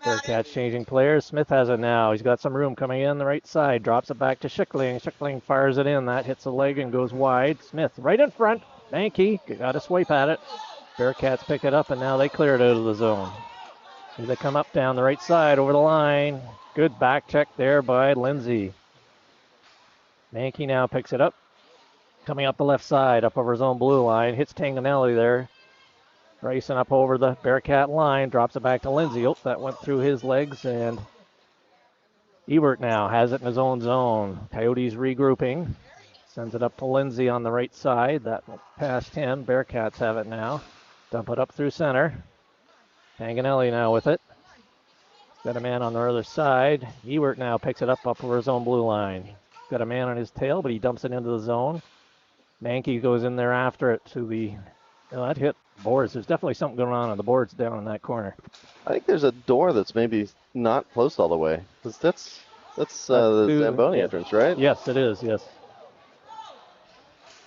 Bearcats changing players. Smith has it now. He's got some room coming in the right side. Drops it back to Schickling. Schickling fires it in. That hits the leg and goes wide. Smith right in front. Mankey got a swipe at it. Bearcats pick it up, and now they clear it out of the zone. Here they come up down the right side over the line. Good back check there by Lindsay. Mankey now picks it up. Coming up the left side, up over his own blue line. Hits Tanganelli there. Racing up over the Bearcat line. Drops it back to Lindsay. Oh, that went through his legs, and Ebert now has it in his own zone. Coyotes regrouping. Sends it up to Lindsay on the right side. That went past him. Bearcats have it now. Dump it up through center. Tanganelli now with it. Got a man on the other side. Ewert now picks it up over his own blue line. Got a man on his tail, but he dumps it into the zone. Mankey goes in there after it to the... Oh, that hit boards. There's definitely something going on the boards down in that corner. I think there's a door that's maybe not closed all the way. Because that's the Zamboni entrance, right? Yes, it is, yes.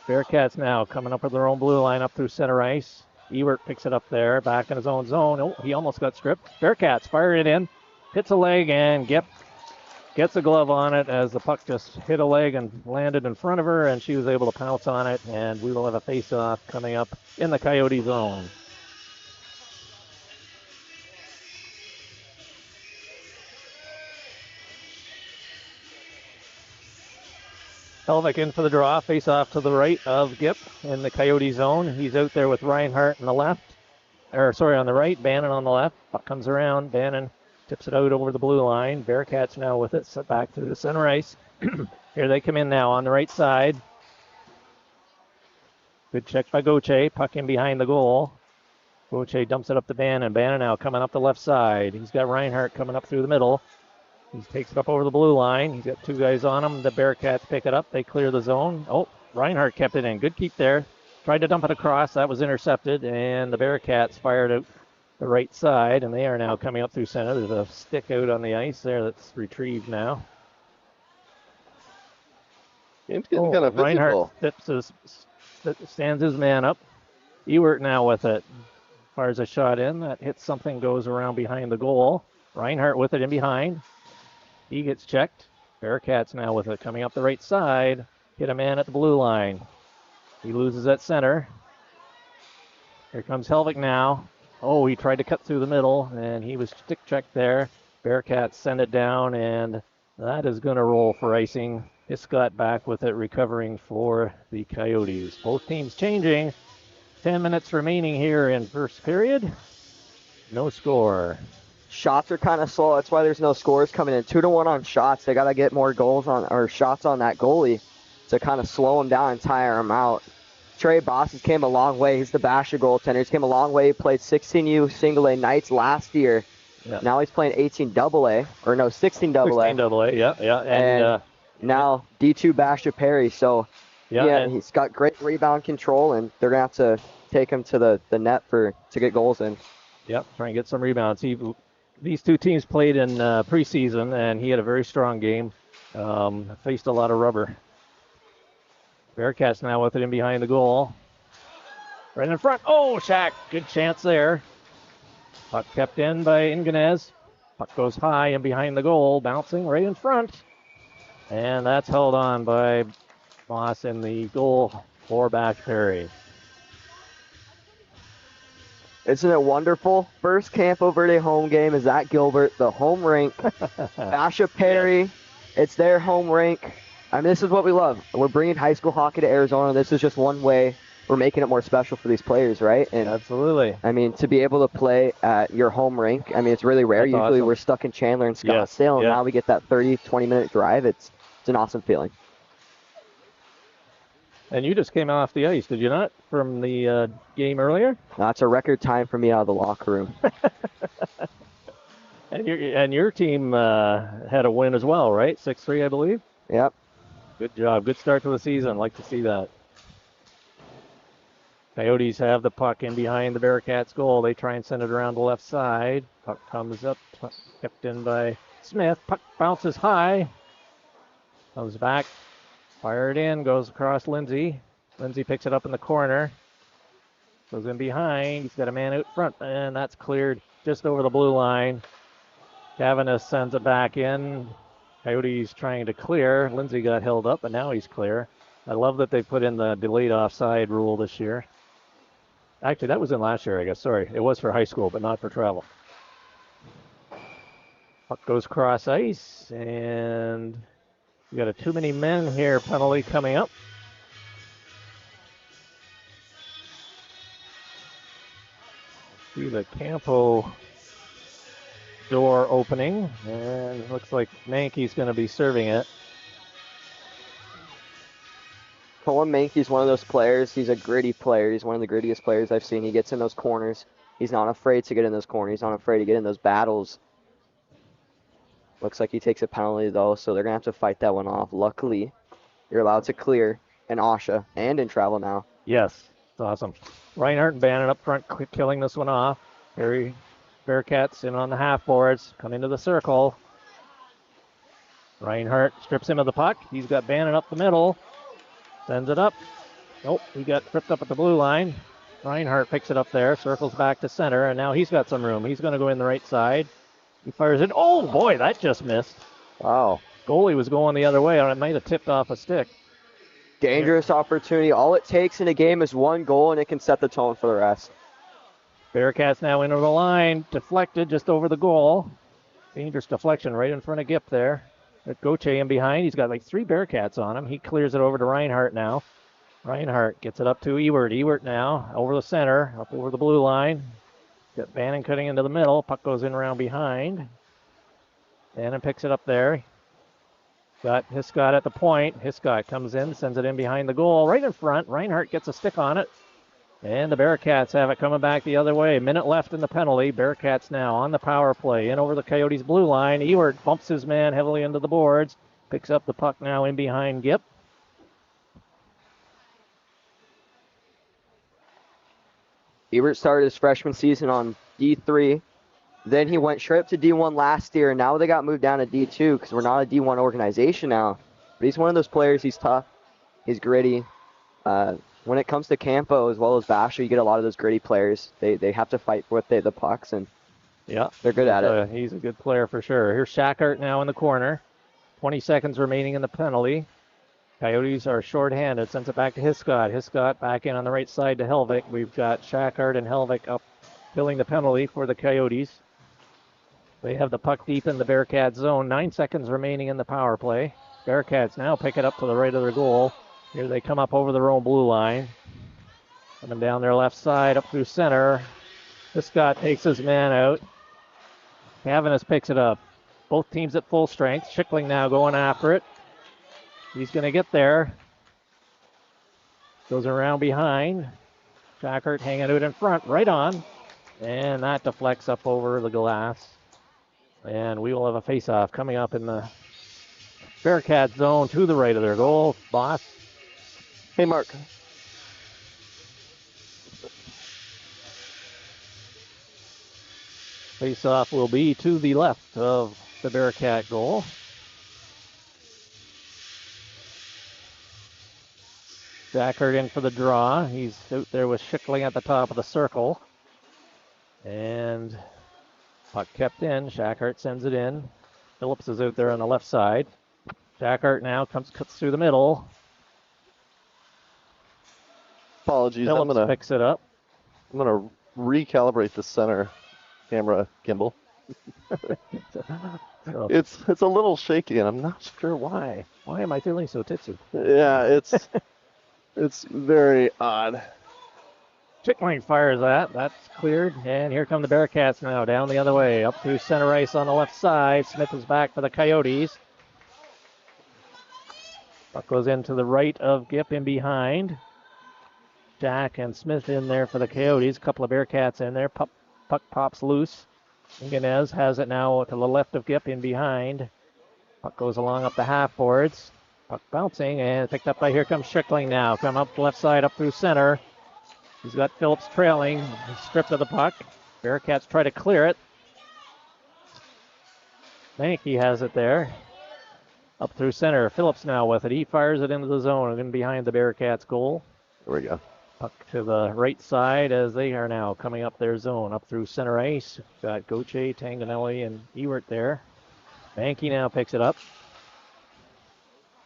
Bearcats now coming up with their own blue line up through center ice. Ewert picks it up there, back in his own zone. Oh, he almost got stripped. Bearcats fire it in, hits a leg, and gets a glove on it as the puck just hit a leg and landed in front of her, and she was able to pounce on it, and we will have a face-off coming up in the Coyote zone. Helvik in for the draw, face off to the right of Gip in the Coyote zone. He's out there with Reinhardt on the left, on the right, Bannon on the left. Puck comes around, Bannon tips it out over the blue line. Bearcats now with it, set back through the center ice. Here they come in now on the right side. Good check by Gauthier, puck in behind the goal. Gauthier dumps it up to Bannon. Bannon now coming up the left side. He's got Reinhardt coming up through the middle. He takes it up over the blue line. He's got two guys on him. The Bearcats pick it up. They clear the zone. Oh, Reinhardt kept it in. Good keep there. Tried to dump it across. That was intercepted, and the Bearcats fired out the right side, and they are now coming up through center. There's a stick out on the ice there that's retrieved now. Game's getting kind of physical. Reinhardt stands his man up. Ewert now with it. Fires a shot in. That hits something, goes around behind the goal. Reinhardt with it in behind. He gets checked. Bearcats now with it coming up the right side. Hit a man at the blue line. He loses at center. Here comes Helvik now. Oh, he tried to cut through the middle, and he was stick checked there. Bearcats send it down, and that is going to roll for icing. Hiscott back with it, recovering for the Coyotes. Both teams changing. 10 minutes remaining here in first period. No score. Shots are kind of slow. That's why there's no scores coming in. 2-1 on shots. They got to get more goals on or shots on that goalie to kind of slow him down and tire him out. Trey Bosses came a long way. He's the Basha goaltender. He's came a long way. He played 16U single A Knights last year. Yeah. Now he's playing 18 AA, or no, 16 AA. 16 AA, yeah. And now D2 Basha Perry. So yeah, he's got great rebound control, and they're gonna have to take him to the net to get goals in. Yep, try and get some rebounds. These two teams played in preseason, and he had a very strong game. Faced a lot of rubber. Bearcats now with it in behind the goal. Right in front. Oh, Shaq. Good chance there. Puck kept in by Inganez. Puck goes high and behind the goal, bouncing right in front. And that's held on by Moss in the goal for Bash Perry. Isn't it wonderful? First Campo Verde home game is at Gilbert, the home rink. Basha Perry, it's their home rink. I mean, this is what we love. We're bringing high school hockey to Arizona. This is just one way we're making it more special for these players, right? And absolutely. I mean, to be able to play at your home rink, I mean, it's really rare. That's Usually awesome. We're stuck in Chandler and Scottsdale, and now we get that 30, 20-minute drive. It's an awesome feeling. And you just came off the ice, did you not, from the game earlier? That's a record time for me out of the locker room. And your team had a win as well, right? 6-3, I believe? Yep. Good job. Good start to the season. Like to see that. Coyotes have the puck in behind the Bearcats' goal. They try and send it around the left side. Puck comes up, kept in by Smith. Puck bounces high. Comes back. Fired in, goes across Lindsay. Lindsay picks it up in the corner. Goes in behind. He's got a man out front, and that's cleared just over the blue line. Cavanis sends it back in. Coyotes trying to clear. Lindsay got held up, but now he's clear. I love that they put in the delayed offside rule this year. Actually, that was in last year, I guess. Sorry. It was for high school, but not for travel. Puck goes cross ice, and we got a too many men here penalty coming up. See the Campo door opening, and it looks like Mankey's going to be serving it. Colin Mankey's one of those players. He's a gritty player. He's one of the grittiest players I've seen. He gets in those corners. He's not afraid to get in those corners. He's not afraid to get in those battles. Looks like he takes a penalty, though, so they're going to have to fight that one off. Luckily, you're allowed to clear in AHSHA and in travel now. Yes, it's awesome. Reinhardt and Bannon up front, killing this one off. Bearcats in on the half boards, come into the circle. Reinhardt strips him of the puck. He's got Bannon up the middle. Sends it up. Nope, he got tripped up at the blue line. Reinhardt picks it up there, circles back to center, and now he's got some room. He's going to go in the right side. He fires it. Oh, boy, that just missed. Wow. Goalie was going the other way, and it might have tipped off a stick. Dangerous opportunity. All it takes in a game is one goal, and it can set the tone for the rest. Bearcats now into the line, deflected just over the goal. Dangerous deflection right in front of Gip there. Goche in behind. He's got like 3 Bearcats on him. He clears it over to Reinhardt now. Reinhardt gets it up to Ewert. Ewert now over the center, up over the blue line. Got Bannon cutting into the middle. Puck goes in around behind. Bannon picks it up there. Got Hiscott at the point. Hiscott comes in, sends it in behind the goal, right in front. Reinhardt gets a stick on it. And the Bearcats have it coming back the other way. A minute left in the penalty. Bearcats now on the power play. In over the Coyotes' blue line. Ewert bumps his man heavily into the boards. Picks up the puck now in behind Gip. Ewert started his freshman season on D3. Then he went straight up to D1 last year, and now they got moved down to D2 because we're not a D1 organization now. But he's one of those players. He's tough. He's gritty. When it comes to Campo as well as Basha, you get a lot of those gritty players. They have to fight with the pucks, and yeah, they're good at it. He's a good player for sure. Here's Shackert now in the corner. 20 seconds remaining in the penalty. Coyotes are shorthanded. Sends it back to Hiscott. Hiscott back in on the right side to Helvik. We've got Shackert and Helvik up filling the penalty for the Coyotes. They have the puck deep in the Bearcats zone. 9 seconds remaining in the power play. Bearcats now pick it up to the right of their goal. Here they come up over their own blue line. Coming down their left side, up through center. Hiscott takes his man out. Cavanis picks it up. Both teams at full strength. Schickling now going after it. He's going to get there. Goes around behind. Shackert hanging out in front, right on. And that deflects up over the glass. And we will have a face-off coming up in the Bearcat zone to the right of their goal. Boss. Hey, Mark. Face-off will be to the left of the Bearcat goal. Shackert in for the draw. He's out there with Schickling at the top of the circle. And puck kept in. Shackert sends it in. Phillips is out there on the left side. Shackert now cuts through the middle. Apologies. Phillips picks it up. I'm gonna recalibrate the center camera gimbal. So, It's a little shaky, and I'm not sure why. why am I feeling so tipsy? Yeah, it's very odd. Schickling fires that. That's cleared. And here come the Bearcats now down the other way. Up through center ice on the left side. Smith is back for the Coyotes. Puck goes into the right of Gip in behind. Jack and Smith in there for the Coyotes. A couple of Bearcats in there. Puck pops loose. Inganez has it now to the left of Gip in behind. Puck goes along up the half boards. Puck bouncing and picked up by here comes Schickling now. Come up the left side up through center. He's got Phillips trailing. He's stripped of the puck. Bearcats try to clear it. Mankey has it there. Up through center. Phillips now with it. He fires it into the zone and in behind the Bearcats goal. There we go. Puck to the right side as they are now coming up their zone, up through center ice. Got Goche, Tanganelli, and Ewert there. Banky now picks it up.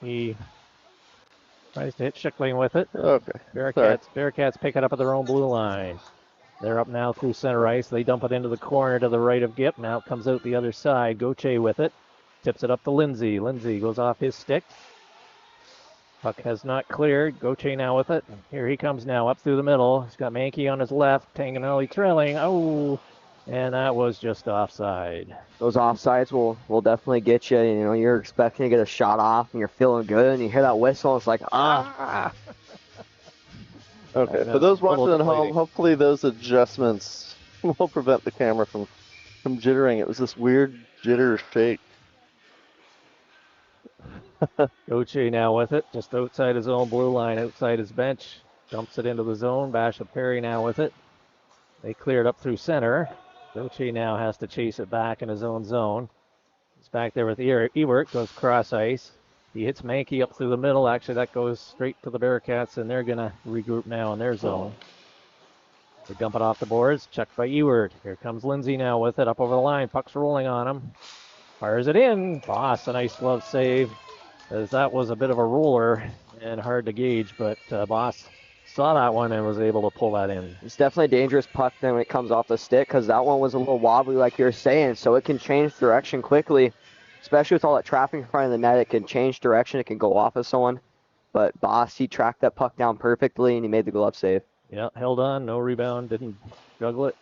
He tries to hit Schickling with it. Okay. Bearcats pick it up at their own blue line. They're up now through center ice. They dump it into the corner to the right of Gip. Now it comes out the other side. Goche with it. Tips it up to Lindsay. Lindsay goes off his stick. Puck has not cleared. Goche now with it. Here he comes now up through the middle. He's got Mankey on his left. Tanganelli trailing. Oh, and that was just offside. Those offsides will definitely get you. You know, you're expecting to get a shot off and you're feeling good, and you hear that whistle. It's like, ah. Okay, for those watching at home, hopefully those adjustments will prevent the camera from jittering. It was this weird jitter shake. Goche now with it, just outside his own blue line, outside his bench. Dumps it into the zone. Basha Perry now with it. They cleared up through center. Goche now has to chase it back in his own zone. He's back there with Ewert, goes cross ice. He hits Mankey up through the middle. Actually, that goes straight to the Bearcats, and they're going to regroup now in their zone. They dump it off the boards. Checked by Ewert. Here comes Lindsay now with it up over the line. Puck's rolling on him. Fires it in. Boss, a nice glove save, as that was a bit of a roller and hard to gauge, but Boss saw that one and was able to pull that in. It's definitely a dangerous puck then when it comes off the stick, because that one was a little wobbly like you were saying, so it can change direction quickly. Especially with all that traffic in front of the net, it can change direction. It can go off of someone. But Boss, he tracked that puck down perfectly, and he made the glove save. Yeah, held on, no rebound, didn't juggle it.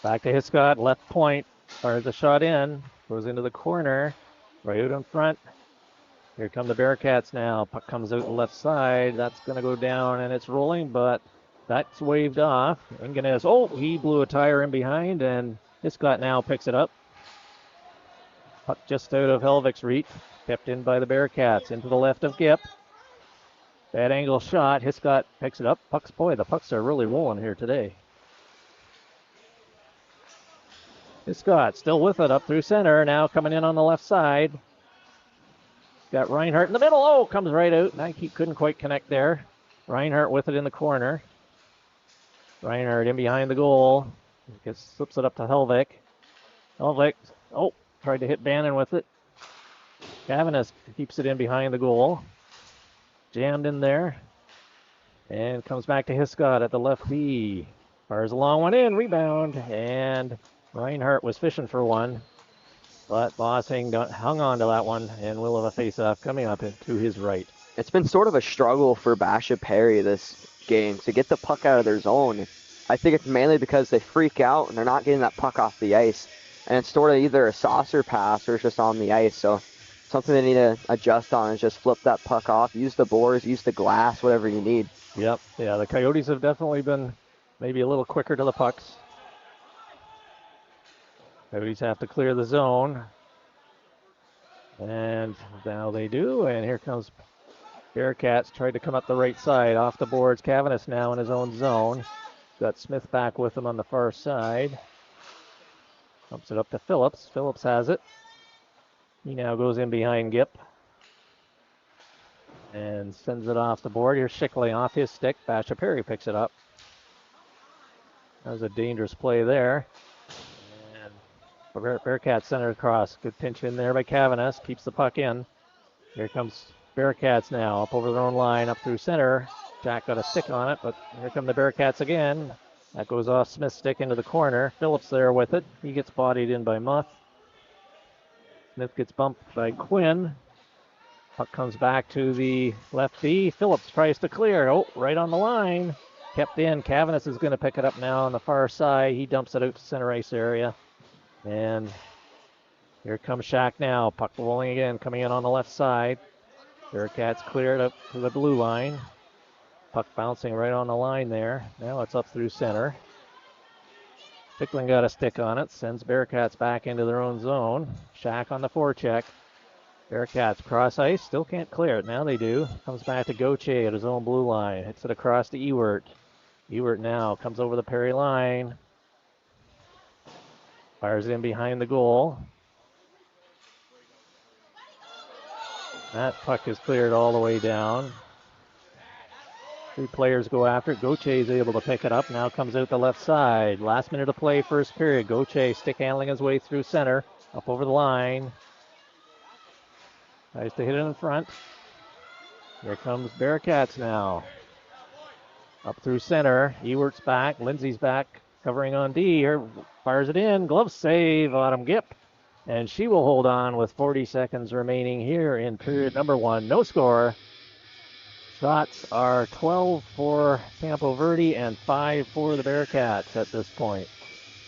Back to Hiscott, left point, fires the shot in, goes into the corner, right out in front. Here come the Bearcats now. Puck comes out the left side. That's going to go down, and it's rolling, but that's waved off. Inganes, he blew a tire in behind, and Hiscott now picks it up. Puck just out of Helvik's reach. Kept in by the Bearcats. Into the left of Gip. Bad angle shot. Hiscott picks it up. The pucks are really rolling here today. Hiscott still with it up through center. Now coming in on the left side. Got Reinhardt in the middle. Comes right out. He couldn't quite connect there. Reinhardt with it in the corner. Reinhardt in behind the goal. Slips it up to Helvik. Helvik, tried to hit Bannon with it. Cavanis keeps it in behind the goal. Jammed in there. And comes back to Hiscott at the left B. Fires a long one in. Rebound. And Reinhardt was fishing for one. But Bossing hung on to that one and will have a face-off coming up to his right. It's been sort of a struggle for Basha Perry this game to get the puck out of their zone. I think it's mainly because they freak out and they're not getting that puck off the ice. And it's sort of either a saucer pass or it's just on the ice. So something they need to adjust on is just flip that puck off, use the boards, use the glass, whatever you need. Yep. Yeah, the Coyotes have definitely been maybe a little quicker to the pucks. Coyotes have to clear the zone. And now they do. And here comes Bearcats. Tried to come up the right side. Off the boards. Cavanis now in his own zone. Got Smith back with him on the far side. Pumps it up to Phillips. Phillips has it. He now goes in behind Gip. And sends it off the board. Here's Schickling off his stick. Basha Perry picks it up. That was a dangerous play there. Bearcats center across. Good pinch in there by Cavanis. Keeps the puck in. Here comes Bearcats now. Up over their own line. Up through center. Jack got a stick on it, but here come the Bearcats again. That goes off Smith's stick into the corner. Phillips there with it. He gets bodied in by Muth. Smith gets bumped by Quinn. Puck comes back to the left B. Phillips tries to clear. Right on the line. Kept in. Cavanis is going to pick it up now on the far side. He dumps it out to center ice area. And here comes Shack now. Puck rolling again, coming in on the left side. Bearcats cleared up to the blue line. Puck bouncing right on the line there. Now it's up through center. Schickling got a stick on it. Sends Bearcats back into their own zone. Shack on the forecheck. Bearcats cross ice. Still can't clear it. Now they do. Comes back to Goche at his own blue line. Hits it across to Ewert. Ewert now comes over the Perry line. Fires in behind the goal. That puck is cleared all the way down. 3 players go after it. Goche is able to pick it up. Now comes out the left side. Last minute of play, first period. Goche stick handling his way through center. Up over the line. Tries to hit it in front. Here comes Bearcats now. Up through center. Ewert's back. Lindsay's back. Covering on D. Here fires it in. Glove save. Autumn Gipp. And she will hold on with 40 seconds remaining here in period number 1. No score. Shots are 12 for Campo Verde and 5 for the Bearcats at this point.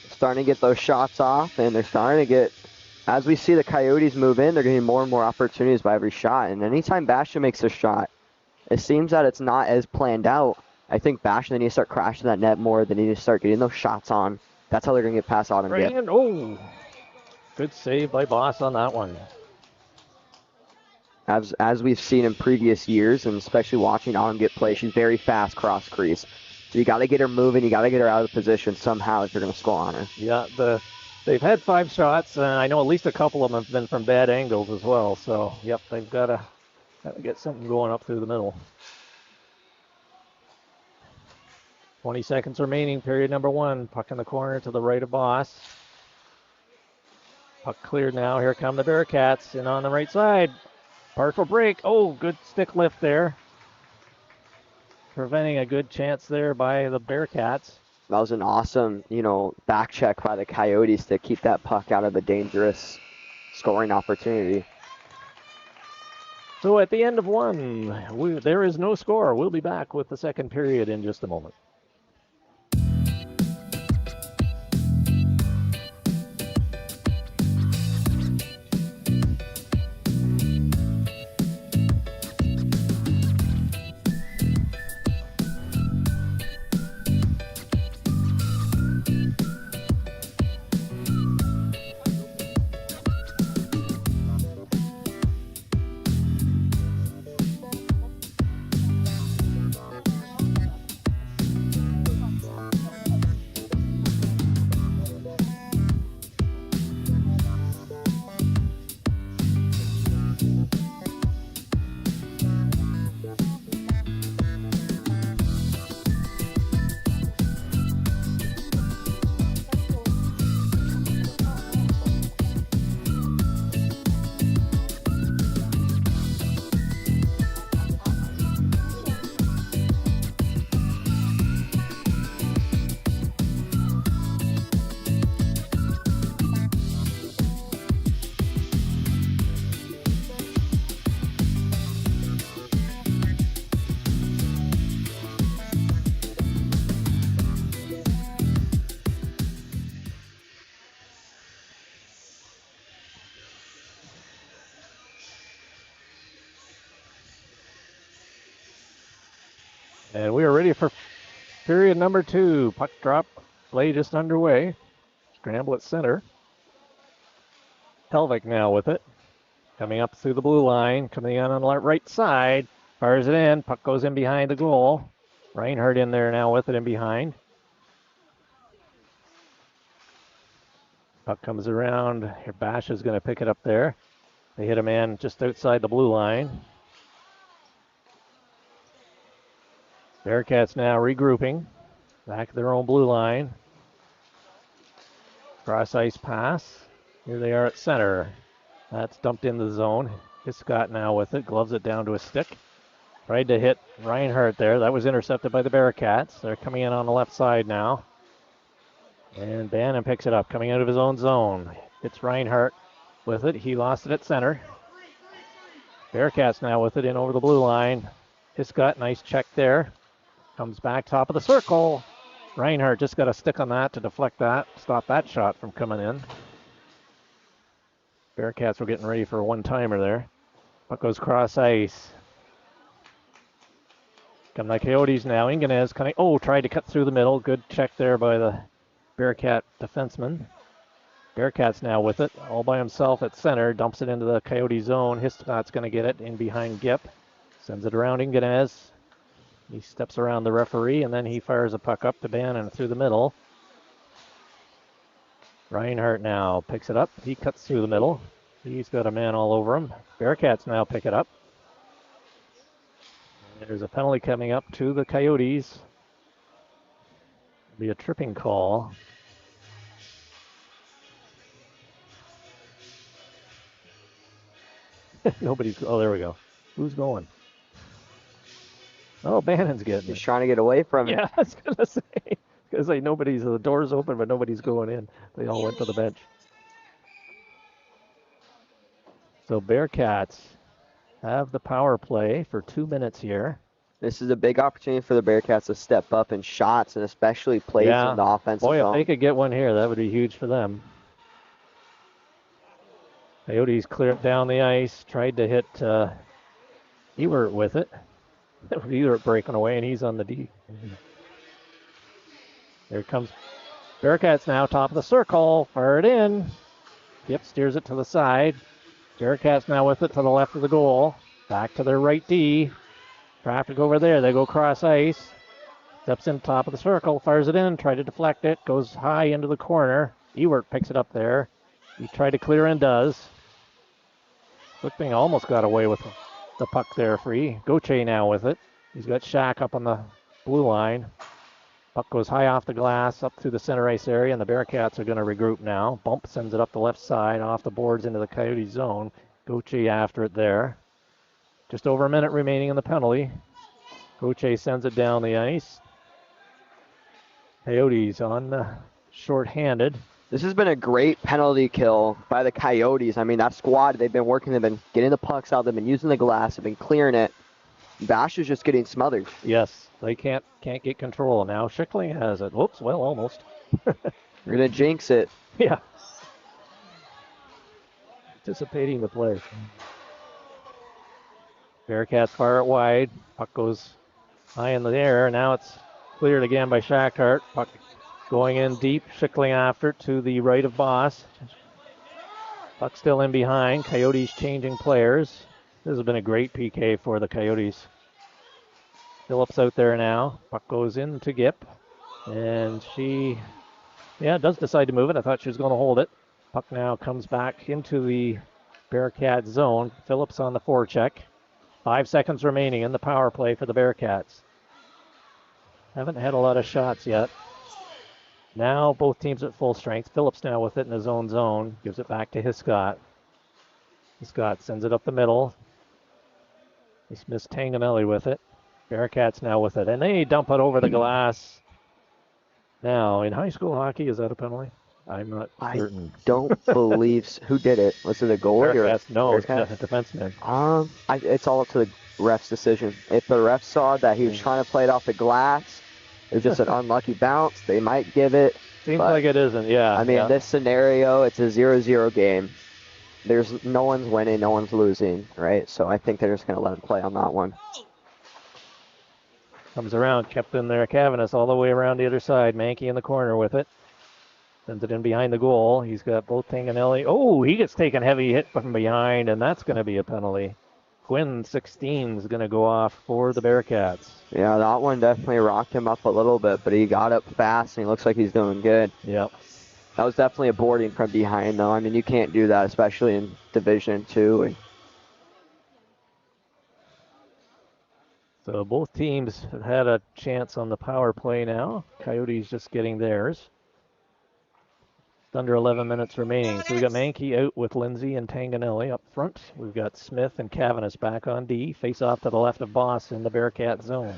Starting to get those shots off, and they're starting to get, as we see the Coyotes move in, they're getting more and more opportunities by every shot. And anytime Basha makes a shot, it seems that it's not as planned out. I think Basha, they need to start crashing that net more. They need to start getting those shots on. That's how they're going to get past Autumn Gipp. Oh, good save by Boss on that one. As we've seen in previous years, and especially watching Autumn Gipp play, she's very fast cross crease. So you got to get her moving. You got to get her out of position somehow if you're going to score on her. Yeah, they've had 5 shots, and I know at least a couple of them have been from bad angles as well. So, yep, they've got to get something going up through the middle. 20 seconds remaining, period number 1. Puck in the corner to the right of Boss. Puck cleared now. Here come the Bearcats, and on the right side. Partial break. Oh, good stick lift there. Preventing a good chance there by the Bearcats. That was an awesome, back check by the Coyotes to keep that puck out of a dangerous scoring opportunity. So at the end of 1, there is no score. We'll be back with the second period in just a moment. And we are ready for period number 2. Puck drop, play just underway. Scramble at center. Helvig now with it. Coming up through the blue line, coming in on the right side. Fires it in, puck goes in behind the goal. Reinhardt in there now with it in behind. Puck comes around. Here Basha's going to pick it up there. They hit a man just outside the blue line. Bearcats now regrouping. Back at their own blue line. Cross ice pass. Here they are at center. That's dumped in the zone. Hiscott now with it. Gloves it down to a stick. Tried to hit Reinhardt there. That was intercepted by the Bearcats. They're coming in on the left side now. And Bannon picks it up, coming out of his own zone. Hits Reinhardt with it. He lost it at center. Bearcats now with it in over the blue line. Hiscott, nice check there. Comes back top of the circle. Reinhardt just got a stick on that to deflect that, stop that shot from coming in. Bearcats were getting ready for a one-timer there. Puck goes cross ice. Come the Coyotes now. Inganez tried to cut through the middle. Good check there by the Bearcat defenseman. Bearcats now with it, all by himself at center. Dumps it into the Coyote zone. Hiscott's going to get it in behind Gipp. Sends it around Inganez. He steps around the referee, and then he fires a puck up to Bannon through the middle. Reinhardt now picks it up. He cuts through the middle. He's got a man all over him. Bearcats now pick it up. There's a penalty coming up to the Coyotes. It'll be a tripping call. Nobody's. Oh, there we go. Who's going? Oh, Bannon's getting He's it. trying to get away from it. Yeah, I was gonna say. Because like nobody's. The door's open, but nobody's going in. They all went to the bench. So Bearcats have the power play for 2 minutes here. This is a big opportunity for the Bearcats to step up in shots and especially plays in the offensive Boy, if zone. they could get one here, that would be huge for them. Coyotes clear it down the ice. Tried to hit Ewert with it. Ewert breaking away, and he's on the D. There comes Bearcats now, top of the circle. Fire it in. Yep, steers it to the side. Bearcats now with it to the left of the goal. Back to their right D. Traffic over there. They go cross ice. Steps in top of the circle. Fires it in. Try to deflect it. Goes high into the corner. Ewert picks it up there. He tried to clear and does. Quickthing almost got away with the puck there free. Gauthier now with it. He's got Shack up on the blue line. Puck goes high off the glass up through the center ice area, and the Bearcats are going to regroup now. Bump sends it up the left side, off the boards into the Coyote zone. Gauthier after it there. Just over a minute remaining in the penalty. Gauthier sends it down the ice. Coyotes on short-handed. This has been a great penalty kill by the Coyotes. I mean, that squad, they've been working, they've been getting the pucks out, they've been using the glass, they've been clearing it. Basha's just getting smothered. Yes, they can't get control now. Schickling has it. Whoops, well, almost. You're going to jinx it. Yeah. Anticipating the play. Bearcats fire it wide. Puck goes high in the air. Now it's cleared again by Shackhart. Puck going in deep. Schickling after it to the right of Boss. Puck still in behind. Coyotes changing players. This has been a great PK for the Coyotes. Phillips out there now. Puck goes in to Gip. And she, does decide to move it. I thought she was going to hold it. Puck now comes back into the Bearcat zone. Phillips on the forecheck. 5 seconds remaining in the power play for the Bearcats. Haven't had a lot of shots yet. Now both teams at full strength. Phillips now with it in his own zone. Gives it back to Hiscott. Hiscott sends it up the middle. He's missed Tanganelli with it. Bearcats now with it. And they dump it over the glass. Now, in high school hockey, is that a penalty? I'm not certain. I don't believe who did it. Was it a goalie Bearcats? No, it's Bearcats? a defenseman. It's all up to the ref's decision. If the ref saw that he was trying to play it off the glass, it was just an unlucky bounce, they might give it. Seems like it isn't, yeah. I mean, this scenario, it's a 0-0 game. There's no one's winning, no one's losing, right? So I think they're just going to let him play on that one. Comes around, kept in there. Cavanis all the way around the other side. Mankey in the corner with it. Sends it in behind the goal. He's got both Tanganelli. Oh, he gets taken heavy hit from behind, and that's going to be a penalty. Quinn, 16, is going to go off for the Bearcats. Yeah, that one definitely rocked him up a little bit, but he got up fast, and he looks like he's doing good. Yep. That was definitely a boarding from behind, though. I mean, you can't do that, especially in Division II. So both teams have had a chance on the power play now. Coyotes just getting theirs. It's under 11 minutes remaining. So we got Mankey out with Lindsay and Tanganelli up front. We've got Smith and Cavanis back on D. Face off to the left of Boss in the Bearcat zone.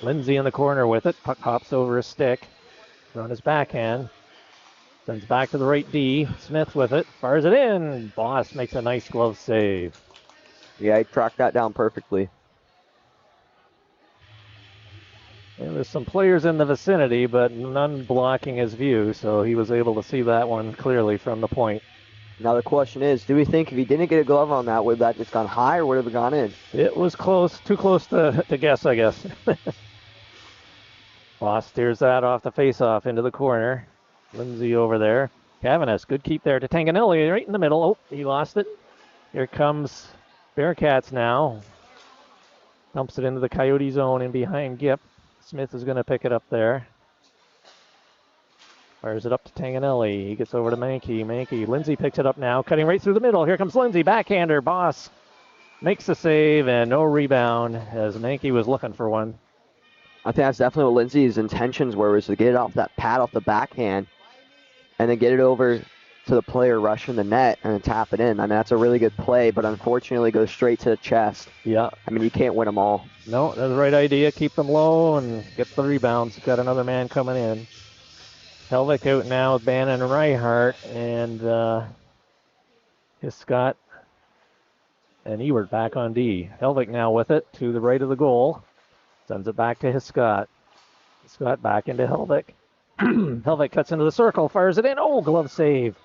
Lindsay in the corner with it. Puck hops over his stick. On his backhand. Sends back to the right D. Smith with it. Fires it in. Boss makes a nice glove save. Yeah, he tracked that down perfectly. And there's some players in the vicinity, but none blocking his view, so he was able to see that one clearly from the point. Now the question is, do we think if he didn't get a glove on that, would that just gone high or would it have gone in? It was close, too close to guess, I guess. Boss steers that off the face-off into the corner. Lindsay over there. Cavanis, good keep there to Tanganelli, right in the middle. Oh, he lost it. Here comes Bearcats now. Dumps it into the Coyote zone in behind Gip. Smith is going to pick it up there. Fires it up to Tanganelli. He gets over to Mankey. Lindsay picks it up now, cutting right through the middle. Here comes Lindsay, backhander. Boss makes the save and no rebound as Mankey was looking for one. I think that's definitely what Lindsay's intentions were, was to get it off that pad off the backhand and then get it over to the player rushing the net and then tap it in. I mean, that's a really good play, but unfortunately goes straight to the chest. Yeah. I mean, you can't win them all. No, that's the right idea. Keep them low and get the rebounds. Got another man coming in. Helvig out now with Bannon and Reinhardt, and Scott and Ewert back on D. Helvig now with it to the right of the goal. Sends it back to Scott. Scott back into Helvig. Helvig cuts into the circle, fires it in. Oh, glove save.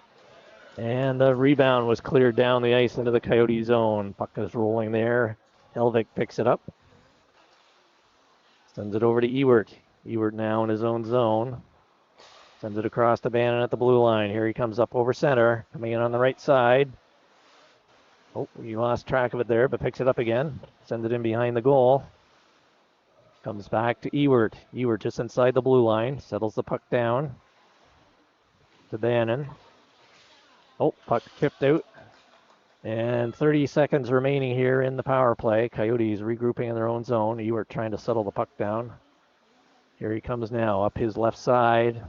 And the rebound was cleared down the ice into the Coyote zone. Puck is rolling there. Helvig picks it up. Sends it over to Ewert. Ewert now in his own zone. Sends it across to Bannon at the blue line. Here he comes up over center. Coming in on the right side. Oh, he lost track of it there, but picks it up again. Sends it in behind the goal. Comes back to Ewert. Ewert just inside the blue line. Settles the puck down to Bannon. Oh, puck chipped out. And 30 seconds remaining here in the power play. Coyotes regrouping in their own zone. Ewert trying to settle the puck down. Here he comes now up his left side.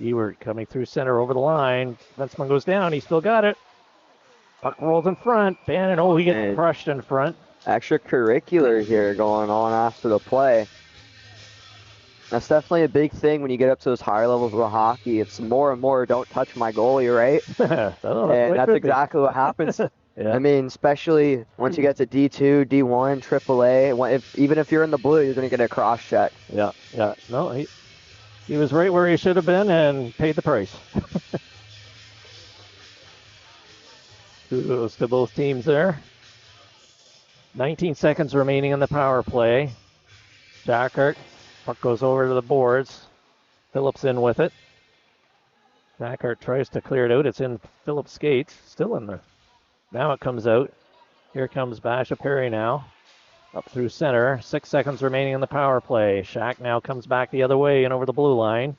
Ewert coming through center over the line. Defenseman goes down. He still got it. Puck rolls in front. Bannon, oh, he gets crushed in front. Extracurricular here going on after the play. That's definitely a big thing when you get up to those higher levels of hockey. It's more and more, don't touch my goalie, right? And that's exactly what happens. Yeah. I mean, especially once you get to D2, D1, AAA, even if you're in the blue, you're going to get a cross check. Yeah. No, he was right where he should have been and paid the price. Kudos to both teams there. 19 seconds remaining in the power play. Jackert. Puck goes over to the boards. Phillips in with it. Jackert tries to clear it out. It's in Phillips' skates. Still in there. Now it comes out. Here comes Basha Perry now. Up through center. 6 seconds remaining in the power play. Shack now comes back the other way and over the blue line.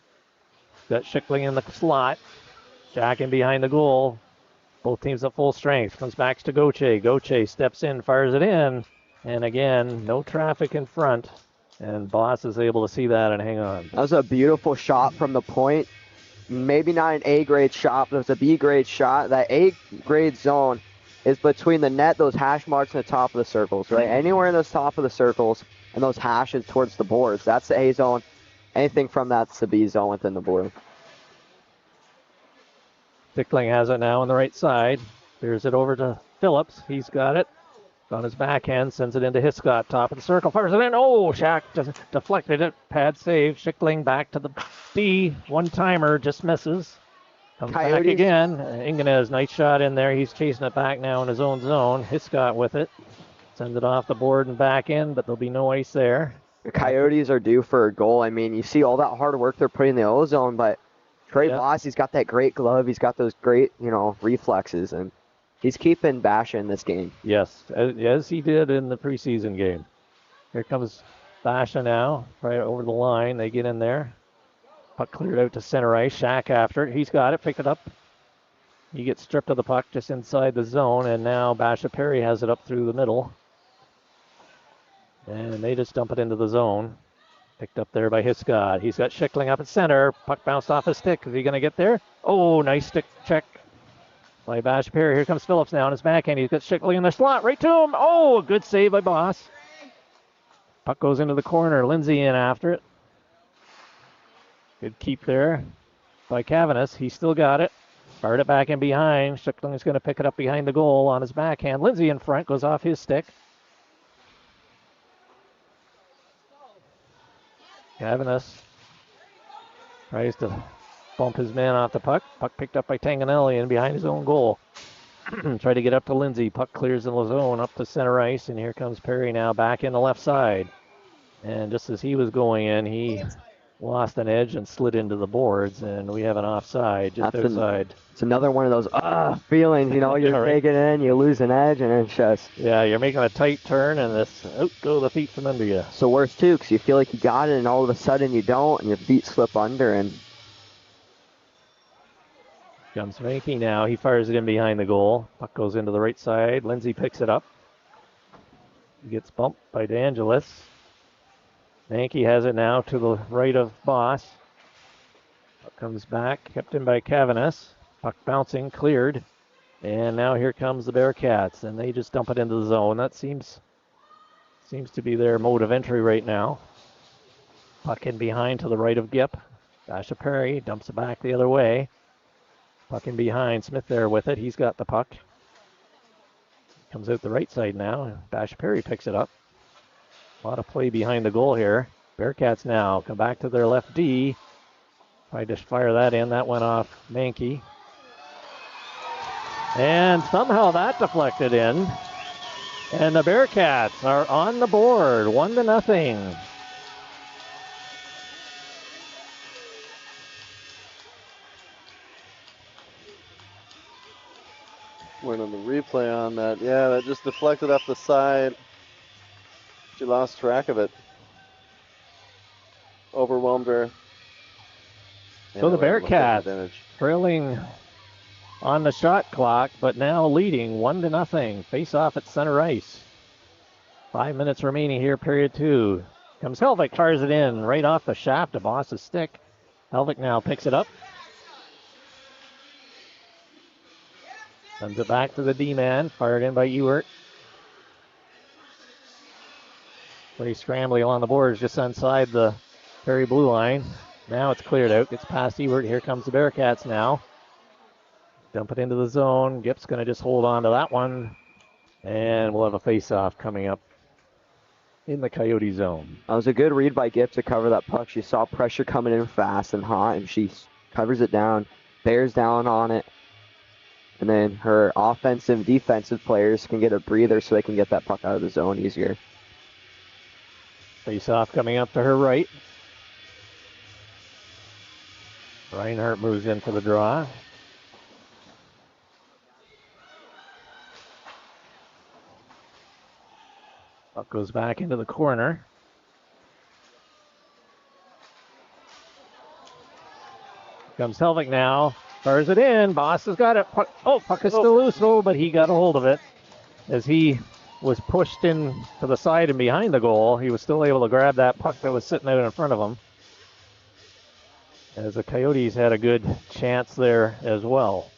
Got Schickling in the slot. Shack in behind the goal. Both teams at full strength. Comes back to Gauthier. Gauthier steps in, fires it in. And again, no traffic in front. And Boss is able to see that and hang on. That was a beautiful shot from the point. Maybe not an A-grade shot, but it was a B-grade shot. That A-grade zone is between the net, those hash marks, and the top of the circles, right? Anywhere in those top of the circles and those hashes towards the boards, that's the A zone. Anything from that's the B zone within the blue. Schickling has it now on the right side. Clears it over to Phillips. He's got it. On his backhand, sends it into Hiscott, top of the circle, fires it in. Oh, Shack just deflected it. Pad save. Schickling back to the D. One-timer, just misses. Comes back again. Ingenez, nice shot in there. He's chasing it back now in his own zone. Hiscott with it. Sends it off the board and back in, but there'll be no ice there. The Coyotes are due for a goal. I mean, you see all that hard work they're putting in the O-zone, but Trey Boss, he's got that great glove. He's got those great, reflexes, and he's keeping Basha in this game. Yes, as he did in the preseason game. Here comes Basha now, right over the line. They get in there. Puck cleared out to center ice. Shack after it. He's got it. Picked it up. He gets stripped of the puck just inside the zone, and now Basha Perry has it up through the middle. And they just dump it into the zone. Picked up there by Hiscott. He's got Schickling up at center. Puck bounced off his stick. Is he going to get there? Oh, nice stick check by Basha Perry. Here comes Phillips now on his backhand. He's got Schickling in the slot. Right to him. Oh, good save by Boss. Puck goes into the corner. Lindsay in after it. Good keep there by Cavanis. He still got it. Fired it back in behind. Schickling is going to pick it up behind the goal on his backhand. Lindsay in front. Goes off his stick. Cavanis tries to bump his man off the puck. Puck picked up by Tanganelli and behind his own goal. Try to get up to Lindsay. Puck clears in the zone up to center ice, and here comes Perry now back in the left side. And just as he was going in, he lost an edge and slid into the boards, and we have an offside just outside. It's another one of those feelings, you're taking it in, you lose an edge, and it's just... Yeah, you're making a tight turn, and it's out go the feet from under you. It's the worst, too, because you feel like you got it, and all of a sudden you don't, and your feet slip under, and... Comes Mankey now. He fires it in behind the goal. Puck goes into the right side. Lindsay picks it up. He gets bumped by DeAngelis. Mankey has it now to the right of Boss. Puck comes back, kept in by Cavanis. Puck bouncing, cleared. And now here comes the Bearcats, and they just dump it into the zone. That seems to be their mode of entry right now. Puck in behind to the right of Gip. Basha Perry dumps it back the other way. Puck in behind, Smith there with it. He's got the puck. Comes out the right side now. Basha Perry picks it up. A lot of play behind the goal here. Bearcats now come back to their left D. Tried to fire that in. That went off Mankey. And somehow that deflected in. And the Bearcats are on the board, 1-0. Went on the replay on that. Yeah, that just deflected off the side. She lost track of it. Overwhelmed her. So the Bearcats trailing on the shot clock, but now leading 1-0. Face off at center ice. 5 minutes remaining here, period 2. Comes Helvik, fires it in right off the shaft of Boss's stick. Helvik now picks it up. Sends it back to the D-man, fired in by Ewert. Pretty scrambly along the boards, just inside the Perry blue line. Now it's cleared out, gets past Ewert. Here comes the Bearcats now. Dump it into the zone. Gip's going to just hold on to that one. And we'll have a face-off coming up in the Coyote zone. That was a good read by Gip to cover that puck. She saw pressure coming in fast and hot, and she covers it down, bears down on it. And then her offensive, defensive players can get a breather so they can get that puck out of the zone easier. Face-off coming up to her right. Reinhardt moves in for the draw. Puck goes back into the corner. Comes Helvik now. Fires it in. Boss has got it. Puck is still loose, but he got a hold of it. As he was pushed in to the side and behind the goal, he was still able to grab that puck that was sitting out in front of him. As the Coyotes had a good chance there as well.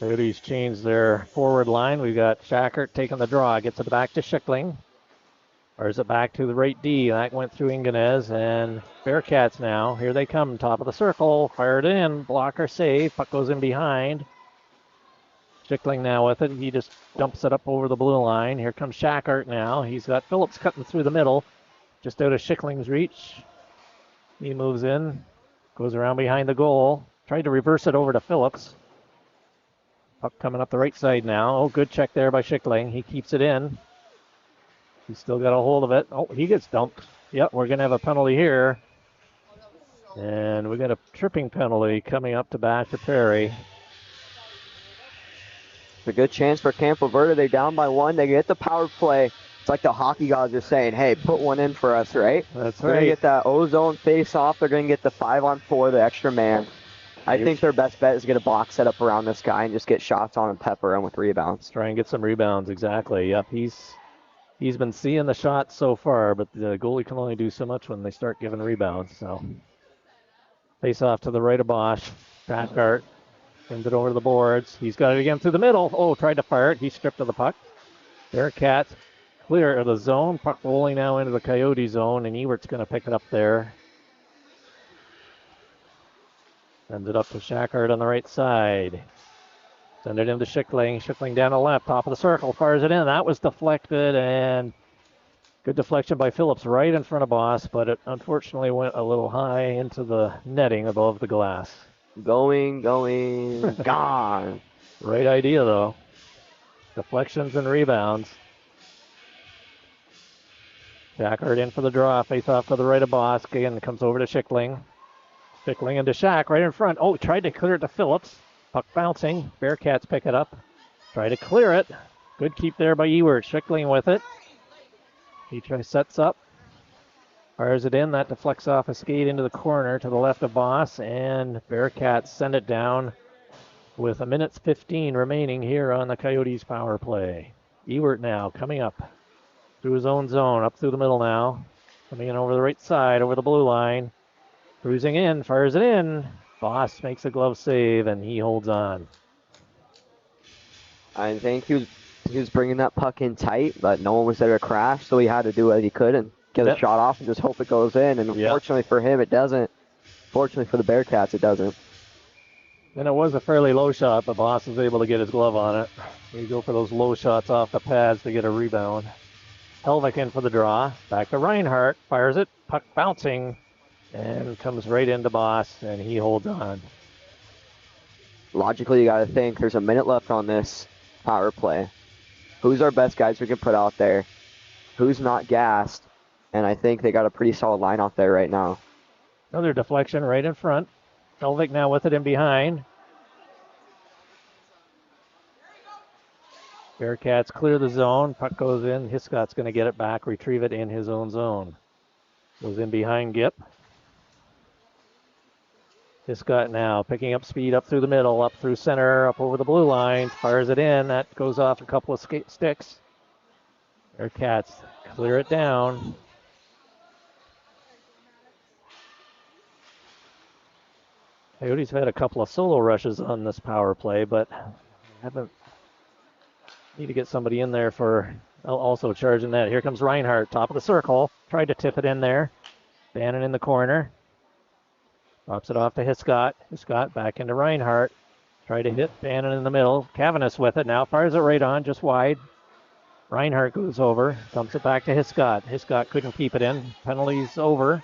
Coyotes changed their forward line. We've got Shackert taking the draw. Gets it back to Schickling. Or is it back to the right D? That went through Inganez. And Bearcats now. Here they come. Top of the circle. Fired in. Blocker save. Puck goes in behind. Schickling now with it. He just dumps it up over the blue line. Here comes Shackert now. He's got Phillips cutting through the middle. Just out of Schickling's reach. He moves in. Goes around behind the goal. Tried to reverse it over to Phillips. Puck coming up the right side now. Oh, good check there by Schickling. He keeps it in. He's still got a hold of it. Oh, he gets dumped. Yep, we're going to have a penalty here. And we got a tripping penalty coming up to Basha Perry. It's a good chance for Campo Verde. They're down by 1. They get the power play. It's like the hockey gods are saying, hey, put one in for us, right? That's They're right. going to get that O-zone face-off. They're going to get the 5-on-4, the extra man. I think their best bet is to get a box set up around this guy and just get shots on and pepper him with rebounds. Try and get some rebounds, exactly. Yep, he's been seeing the shots so far, but the goalie can only do so much when they start giving rebounds. So face off to the right of Bosch. Packard sends it over to the boards. He's got it again through the middle. Oh, tried to fire it. He's stripped of the puck. Bearcats clear of the zone. Puck rolling now into the Coyote zone, and Ewert's going to pick it up there. Sends it up to Shackard on the right side. Send it into Schickling. Schickling down the left, top of the circle, fires it in. That was deflected, and good deflection by Phillips right in front of Boss, but it unfortunately went a little high into the netting above the glass. Going, gone. Right idea, though. Deflections and rebounds. Shackard in for the draw. Face off to the right of Boss. Again, comes over to Schickling. Schickling into Shack right in front. Oh, tried to clear it to Phillips. Puck bouncing. Bearcats pick it up. Try to clear it. Good keep there by Ewert. Schickling with it. He sets up. Fires it in. That deflects off a skate into the corner to the left of Boss, and Bearcats send it down with 1:15 remaining here on the Coyotes power play. Ewert now coming up through his own zone, up through the middle now. Coming in over the right side, over the blue line. Cruising in, fires it in. Boss makes a glove save, and he holds on. I think he was bringing that puck in tight, but no one was there to crash, so he had to do what he could and get a shot off and just hope it goes in. And unfortunately for him, it doesn't. Fortunately for the Bearcats, it doesn't. And it was a fairly low shot, but Boss was able to get his glove on it. You go for those low shots off the pads to get a rebound. Helvik in for the draw. Back to Reinhardt. Fires it. Puck bouncing. And comes right into Boss, and he holds on. Logically, you got to think there's a minute left on this power play. Who's our best guys we can put out there? Who's not gassed? And I think they got a pretty solid line out there right now. Another deflection right in front. Helvik now with it in behind. Bearcats clear the zone. Puck goes in. Hiscott's going to get it back, retrieve it in his own zone. Goes in behind Gip. Hiscott now picking up speed up through the middle, up through center, up over the blue line. Fires it in. That goes off a couple of sticks. Bearcats clear it down. Coyotes have had a couple of solo rushes on this power play, but haven't. Need to get somebody in there for also charging that. Here comes Reinhardt, top of the circle. Tried to tip it in there. Bannon in the corner. Drops it off to Hiscott. Hiscott back into Reinhardt. Tried to hit Bannon in the middle. Cavanis with it now. Fires it right on, just wide. Reinhardt goes over. Dumps it back to Hiscott. Hiscott couldn't keep it in. Penalties over.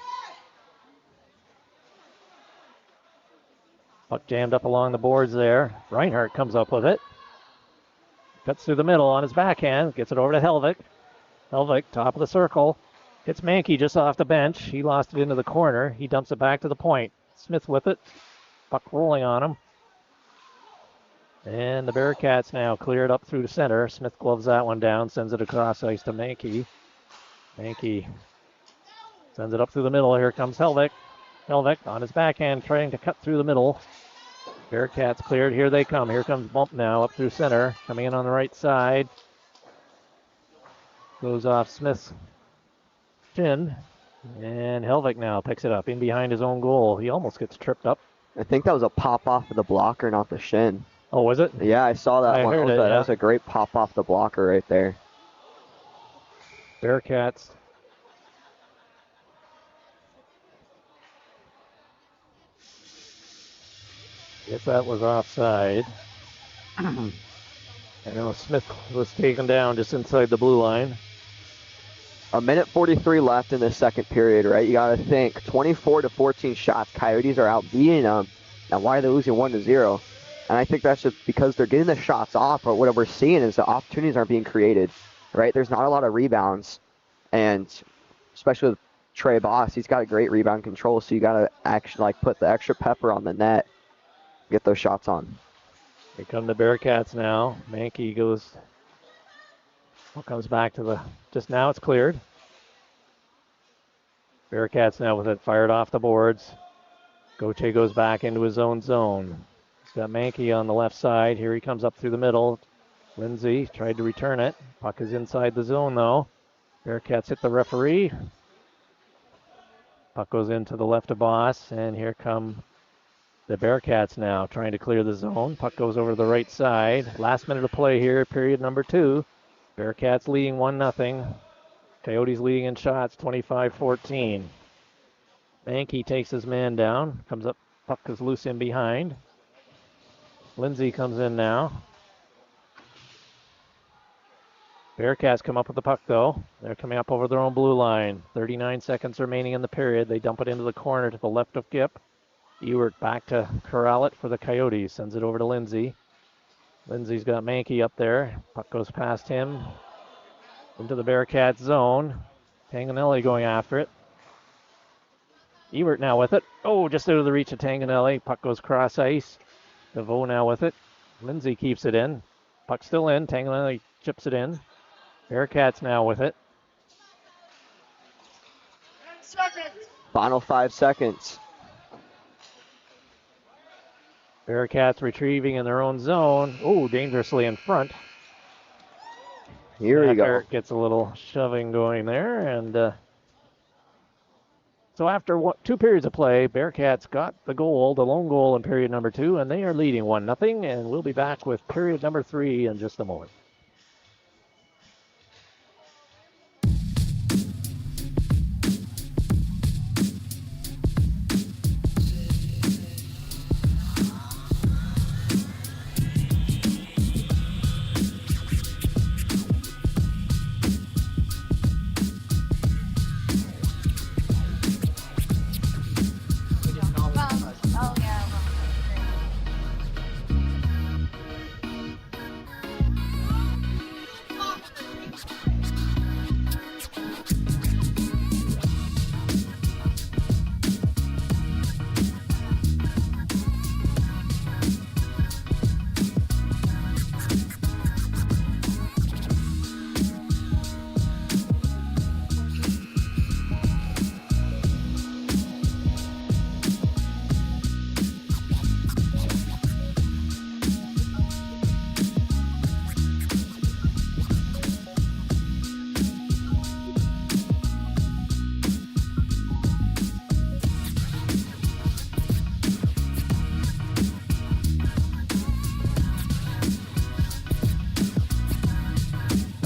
Puck jammed up along the boards there. Reinhardt comes up with it. Cuts through the middle on his backhand. Gets it over to Helvik. Helvik, top of the circle. Hits Mankey just off the bench. He lost it into the corner. He dumps it back to the point. Smith with it. Puck rolling on him. And the Bearcats now clear it up through the center. Smith gloves that one down. Sends it across ice to Mankey. Mankey sends it up through the middle. Here comes Helvik. Helvik on his backhand trying to cut through the middle. Bearcats cleared. Here they come. Here comes Bump now up through center. Coming in on the right side. Goes off Smith's chin. And Helvik now picks it up in behind his own goal. He almost gets tripped up. I think that was a pop off of the blocker, not the shin. Oh, was it? Yeah, I saw that I one. heard it, That was a great pop off the blocker right there. Bearcats. Guess that was offside. I know Smith was taken down just inside the blue line. 1:43 left in the second period, right? You got to think 24-14 shots. Coyotes are out beating them. Now, why are they losing 1-0? And I think that's just because they're getting the shots off. But what we're seeing is the opportunities aren't being created, right? There's not a lot of rebounds, and especially with Trey Boss, he's got a great rebound control. So you got to actually put the extra pepper on the net, get those shots on. Here come the Bearcats now. Mankey goes. Comes back to the. Just now it's cleared. Bearcats now with it fired off the boards. Gauthier goes back into his own zone. He's got Mankey on the left side. Here he comes up through the middle. Lindsay tried to return it. Puck is inside the zone though. Bearcats hit the referee. Puck goes into the left of Boss, and here come the Bearcats now trying to clear the zone. Puck goes over to the right side. Last minute of play here, period number 2. Bearcats leading 1-0. Coyotes leading in shots 25-14. Mankey takes his man down. Comes up, puck is loose in behind. Lindsay comes in now. Bearcats come up with the puck though. They're coming up over their own blue line. 39 seconds remaining in the period. They dump it into the corner to the left of Gip. Ewert back to corral it for the Coyotes. Sends it over to Lindsay. Lindsay's got Mankey up there. Puck goes past him into the Bearcats zone. Tanganelli going after it. Ewert now with it. Oh, just out of the reach of Tanganelli. Puck goes cross ice. DeVoe now with it. Lindsay keeps it in. Puck still in. Tanganelli chips it in. Bearcats now with it. Final 5 seconds. Bearcats retrieving in their own zone. Oh, dangerously in front. Here we go. Eric gets a little shoving going there, and so after 2 periods of play, Bearcats got the goal, the lone goal in period number 2, and they are leading 1-0, and we'll be back with period number 3 in just a moment.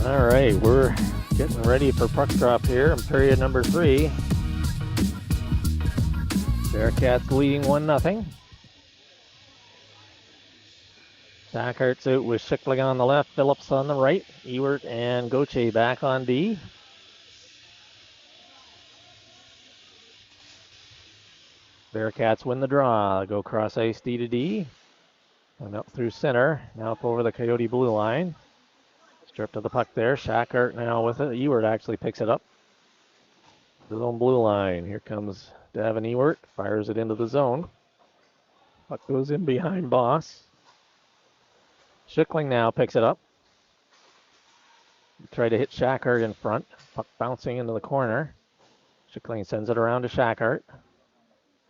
All right, we're getting ready for puck drop here in period number 3. Bearcats leading 1-0. Sackhart's out with Schickling on the left, Phillips on the right, Ewert and Gauthier back on D. Bearcats win the draw, go cross ice D to D, and up through center, now up over the Coyote blue line. Stripped of the puck there, Schachart now with it, Ewert actually picks it up. The zone blue line, here comes Davin Ewert, fires it into the zone. Puck goes in behind Boss. Schickling now picks it up. Try to hit Schachart in front. Puck bouncing into the corner. Schickling sends it around to Schachart.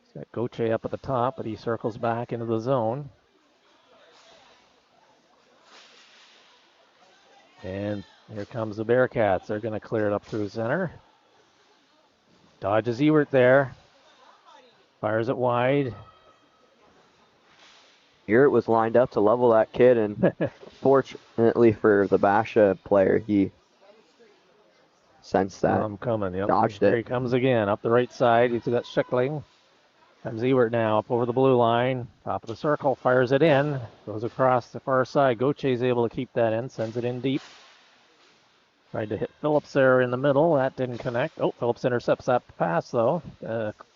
He's got Gauthier up at the top, but he circles back into the zone. And here comes the Bearcats. They're going to clear it up through center. Dodges Ewert there. Fires it wide. Ewert was lined up to level that kid, and fortunately for the Basha player, he sensed that. I'm coming. Yep. Dodged Here it. he comes again. Up the right side. He's got Schickling. Comes Ewert now up over the blue line. Top of the circle. Fires it in. Goes across the far side. Gauthier able to keep that in. Sends it in deep. Tried to hit Phillips there in the middle. That didn't connect. Oh, Phillips intercepts that pass, though.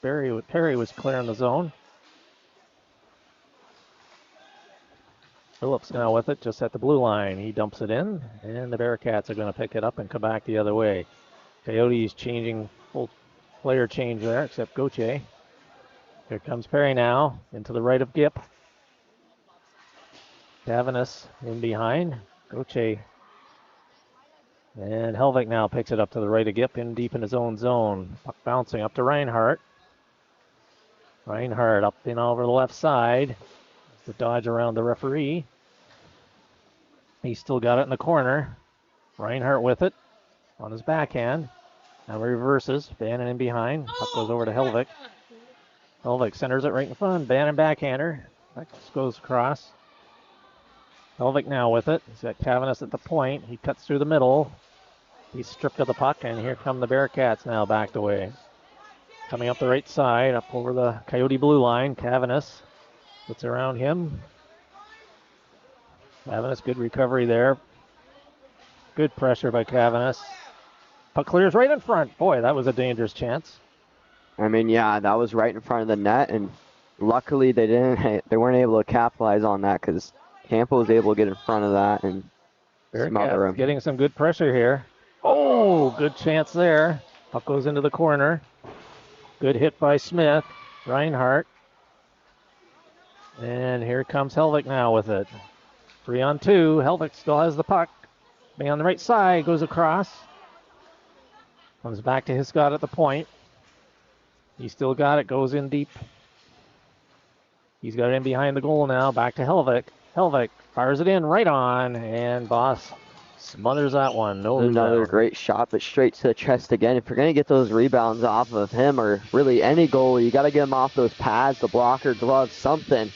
Perry was clearing the zone. Phillips now with it, just at the blue line. He dumps it in, and the Bearcats are going to pick it up and come back the other way. Coyotes changing, full player change there, except Gauthier. Here comes Perry now, into the right of Gip. Tavanus in behind. Gauthier. And Helvig now picks it up to the right of Gip, in deep in his own zone. Puck bouncing up to Reinhardt. Reinhardt up in over the left side. The dodge around the referee. He's still got it in the corner. Reinhardt with it on his backhand. Now reverses. Bannon in behind. Puck goes over to Helvig. Helvig centers it right in front. Bannon backhander. That goes across. Helvig now with it. He's got Tavanus at the point. He cuts through the middle. He's stripped of the puck, and here come the Bearcats now backed away. Coming up the right side, up over the Coyote blue line. Tavanus puts around him. Cavanus, good recovery there. Good pressure by Cavanus. Puck clears right in front. Boy, that was a dangerous chance. I mean, yeah, that was right in front of the net, and luckily they weren't able to capitalize on that because Campo was able to get in front of that and smother him. Getting some good pressure here. Oh, good chance there. Puck goes into the corner. Good hit by Smith. Reinhardt. And here comes Helvig now with it. 3-on-2. Helvig still has the puck. Being on the right side, goes across. Comes back to his Scott at the point. He still got it, goes in deep. He's got it in behind the goal now. Back to Helvik. Helvik fires it in right on, and Boss smothers that one. No Another rebound. great shot, but straight to the chest again. If you're going to get those rebounds off of him or really any goalie, you got to get him off those pads, the blocker, gloves, something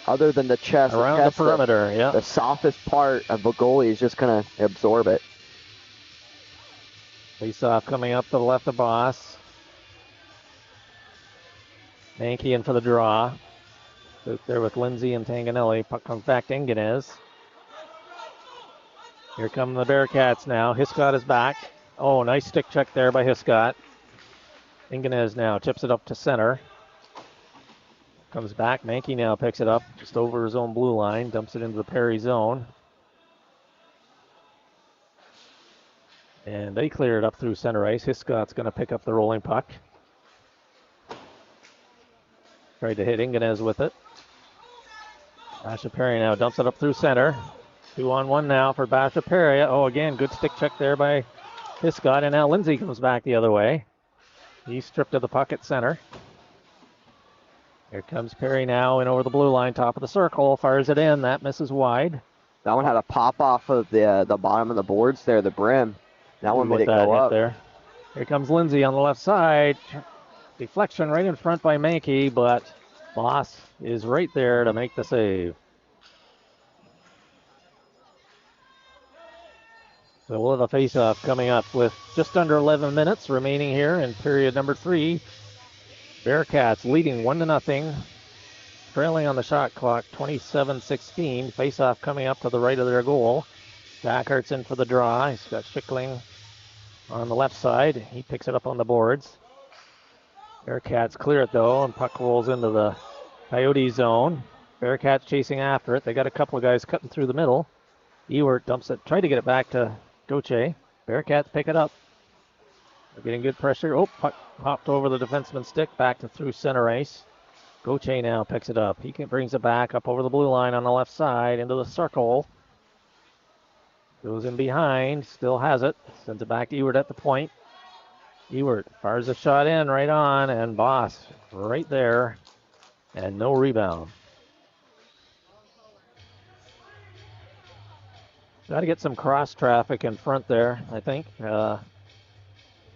other than the chest. Around the perimeter, yeah. The softest part of a goalie is just going to absorb it. Face-off coming up to the left of Boss. Mankey in for the draw. Out there with Lindsay and Tanganelli. Puck comes back to Inganez. Here come the Bearcats now. Hiscott is back. Oh, nice stick check there by Hiscott. Inganez now tips it up to center. Comes back. Mankey now picks it up just over his own blue line. Dumps it into the Perry zone. And they clear it up through center ice. Hiscott's going to pick up the rolling puck. Tried to hit Inganez with it. Basha Perry now dumps it up through center. 2-on-1 now for Basha Perry. Oh, again, good stick check there by Hiscott. And now Lindsay comes back the other way. He's stripped of the puck at center. Here comes Perry now in over the blue line, top of the circle. Fires it in. That misses wide. That one had a pop off of the bottom of the boards there, the brim. That one made it go up. There. Here comes Lindsay on the left side. Deflection right in front by Mankey, but Boss is right there to make the save. So we'll have a face-off coming up with just under 11 minutes remaining here in period number 3. Bearcats leading 1-0, trailing on the shot clock, 27-16. Face-off coming up to the right of their goal. Backhurt's in for the draw. He's got Schickling on the left side. He picks it up on the boards. Bearcats clear it though, and puck rolls into the Coyote zone. Bearcats chasing after it. They got a couple of guys cutting through the middle. Ewert dumps it, tried to get it back to Goche. Bearcats pick it up. They're getting good pressure. Oh, puck hopped over the defenseman's stick, back to through center ice. Goche now picks it up. He brings it back up over the blue line on the left side into the circle. Goes in behind, still has it. Sends it back to Ewert at the point. Ewert fires a shot in right on, and Boss right there, and no rebound. Got to get some cross traffic in front there, I think. Try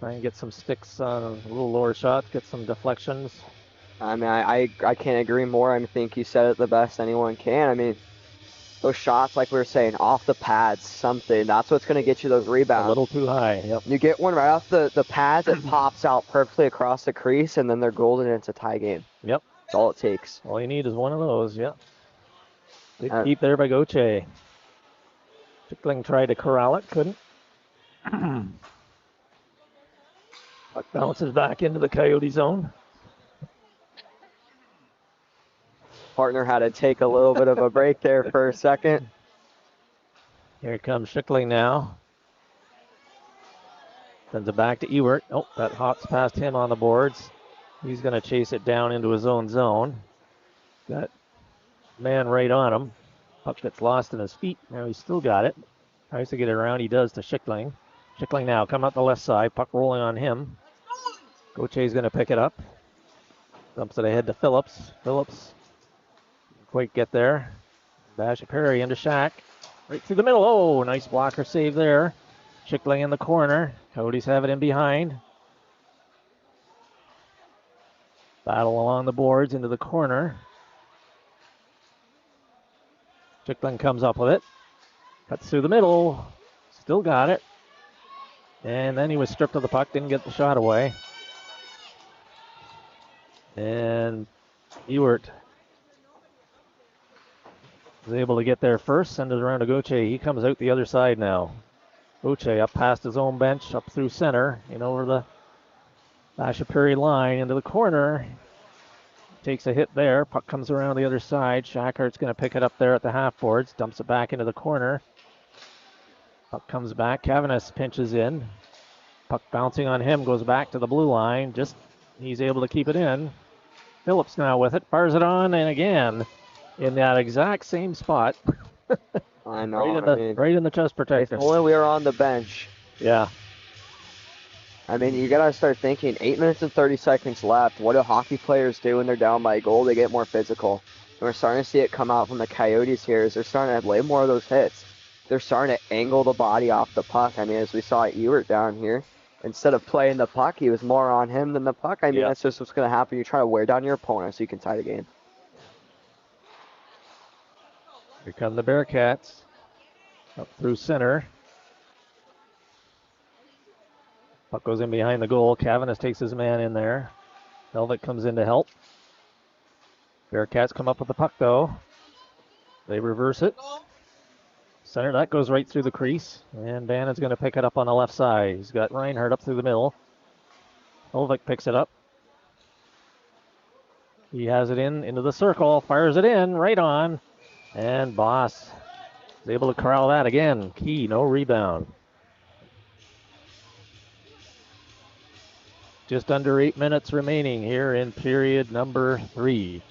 and get some sticks on a little lower shots, get some deflections. I mean, I can't agree more. I think you said it the best anyone can. I mean, those shots, like we were saying, off the pads, something. That's what's going to get you those rebounds. A little too high, yep. You get one right off the pads, it pops out perfectly across the crease, and then they're golden, and it's a tie game. Yep. That's all it takes. All you need is one of those, yep. Big keep there by Goche. Schickling tried to corral it, couldn't. Puck bounces back into the Coyote zone. Partner had to take a little bit of a break there for a second. Here comes Schickling now. Sends it back to Ewert. Oh, that hops past him on the boards. He's going to chase it down into his own zone. Got man right on him. Puck gets lost in his feet. Now he's still got it. Tries to get it around. He does to Schickling. Schickling now come up the left side. Puck rolling on him. Goche's going to pick it up. Dumps it ahead to Phillips. Phillips didn't quite get there. Basha Perry into Shack. Right through the middle. Oh, nice blocker save there. Schickling in the corner. Coyotes have it in behind. Battle along the boards into the corner. Schickling comes up with it. Cuts through the middle. Still got it. And then he was stripped of the puck. Didn't get the shot away. And Ewert was able to get there first. Send it around to Goche. He comes out the other side now. Goche up past his own bench. Up through center. And over the Basha Perry line into the corner. Takes a hit there. Puck comes around the other side. Shackart's going to pick it up there at the half boards. Dumps it back into the corner. Puck comes back. Cavanis pinches in. Puck bouncing on him. Goes back to the blue line. Just he's able to keep it in. Phillips now with it. Fires it on. And again, in that exact same spot. I know. Right in the chest protector. If only we were on the bench. Yeah. I mean, you gotta start thinking 8 minutes and 30 seconds left. What do hockey players do when they're down by a goal? They get more physical. And we're starting to see it come out from the Coyotes here as they're starting to lay more of those hits. They're starting to angle the body off the puck. I mean, as we saw Ewert down here, instead of playing the puck, he was more on him than the puck. I mean, that's just what's going to happen. You try to wear down your opponent so you can tie the game. Here come the Bearcats. Up through center. Puck goes in behind the goal. Cavanis takes his man in there. Velvet comes in to help. Bearcats come up with the puck, though. They reverse it. Center, that goes right through the crease. And Bannon's going to pick it up on the left side. He's got Reinhardt up through the middle. Helvik picks it up. He has it into the circle. Fires it in, right on. And Boss is able to corral that again. Key, no rebound. Just under 8 minutes remaining here in period number 3.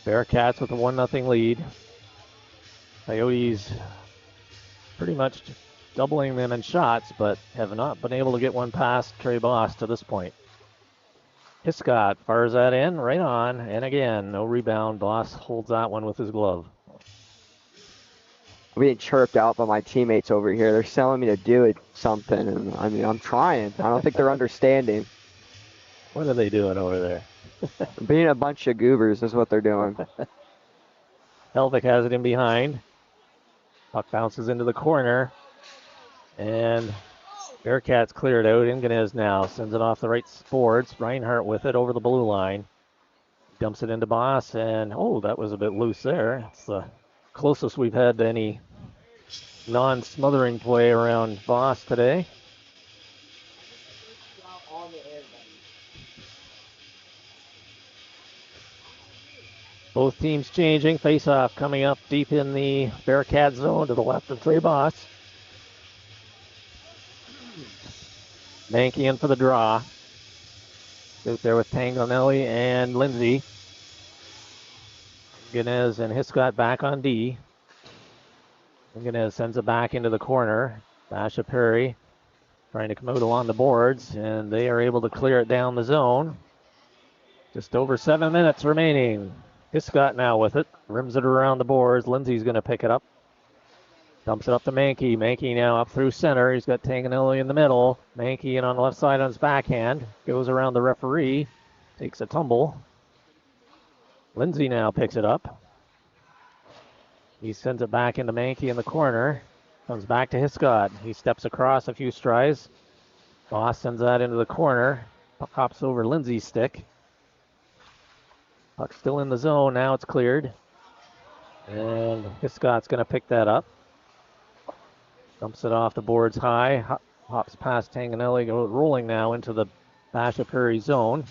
Bearcats with a 1-0 lead. Coyotes pretty much doubling them in shots, but have not been able to get one past Trey Boss to this point. Hiscott fires that in, right on, and again, no rebound. Boss holds that one with his glove. I'm being chirped out by my teammates over here. They're telling me to do something, and I mean, I'm trying. I don't think they're understanding. What are they doing over there? Being a bunch of goobers is what they're doing. Helvik has it in behind. Puck bounces into the corner, and Bearcats cleared out. Inganez now sends it off the right boards. Reinhardt with it over the blue line. Dumps it into Boss, and oh, that was a bit loose there. It's the closest we've had to any non-smothering play around Boss today. Both teams changing. Face-off coming up deep in the Bearcat zone to the left of Trey Boss. Mankey in for the draw. Out there with Tanganelli and Lindsay. Inganez and Hiscott back on D. Inganez sends it back into the corner. Basha Perry trying to come out along the boards, and they are able to clear it down the zone. Just over 7 minutes remaining. Hiscott now with it. Rims it around the boards. Lindsay's going to pick it up. Dumps it up to Mankey. Mankey now up through center. He's got Tanganelli in the middle. Mankey in on the left side on his backhand. Goes around the referee. Takes a tumble. Lindsay now picks it up. He sends it back into Mankey in the corner. Comes back to Hiscott. He steps across a few strides. Boss sends that into the corner. Puck hops over Lindsay's stick. Puck still in the zone. Now it's cleared. And Hiscott's going to pick that up. Dumps it off the boards high. Hops past Tanganelli. Goes rolling now into the Basha Perry zone.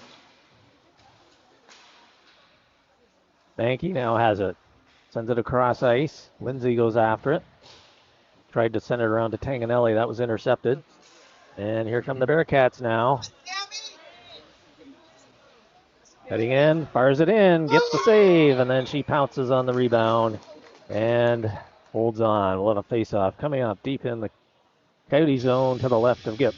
Mankey now has it. Sends it across ice. Lindsay goes after it. Tried to send it around to Tanganelli. That was intercepted. And here come the Bearcats now. Heading in, fires it in, gets the save, and then she pounces on the rebound and holds on. We'll have a face-off coming up deep in the Coyote zone to the left of Gipp.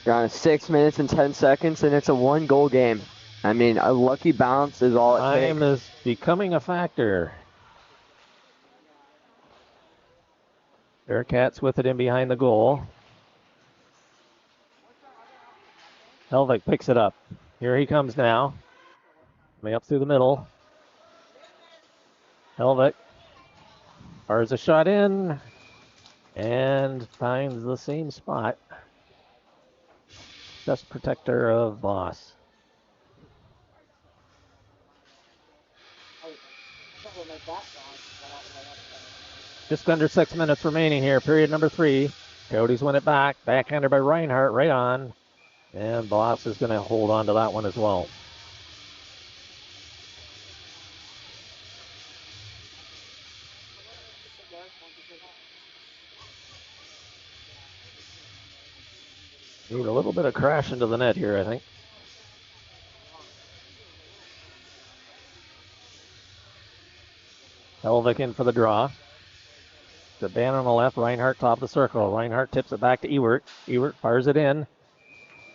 You're on 6 minutes and 10 seconds, and it's a 1-goal game. I mean, a lucky bounce is all it takes. Time is becoming a factor. Bearcats with it in behind the goal. Helvik picks it up. Here he comes now. Coming up through the middle. Helvik fires a shot in and finds the same spot. Best protector of Boss. Just under 6 minutes remaining here, period number 3. Coyotes win it back. Backhanded by Reinhardt, right on. And Boss is going to hold on to that one as well. Need a little bit of crash into the net here, I think. Helvik in for the draw. The band on the left, Reinhardt top of the circle. Reinhardt tips it back to Ewert. Ewert fires it in.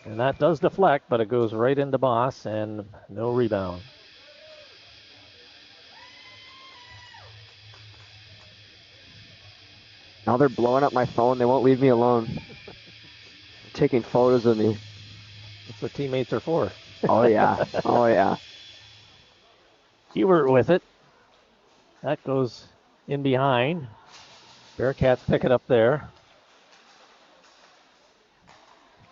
And that does deflect, but it goes right into Boss and no rebound. Now they're blowing up my phone. They won't leave me alone. Taking photos of me. That's what teammates are for. Oh, yeah. Oh, yeah. Ewert with it. That goes in behind. Bearcats pick it up there.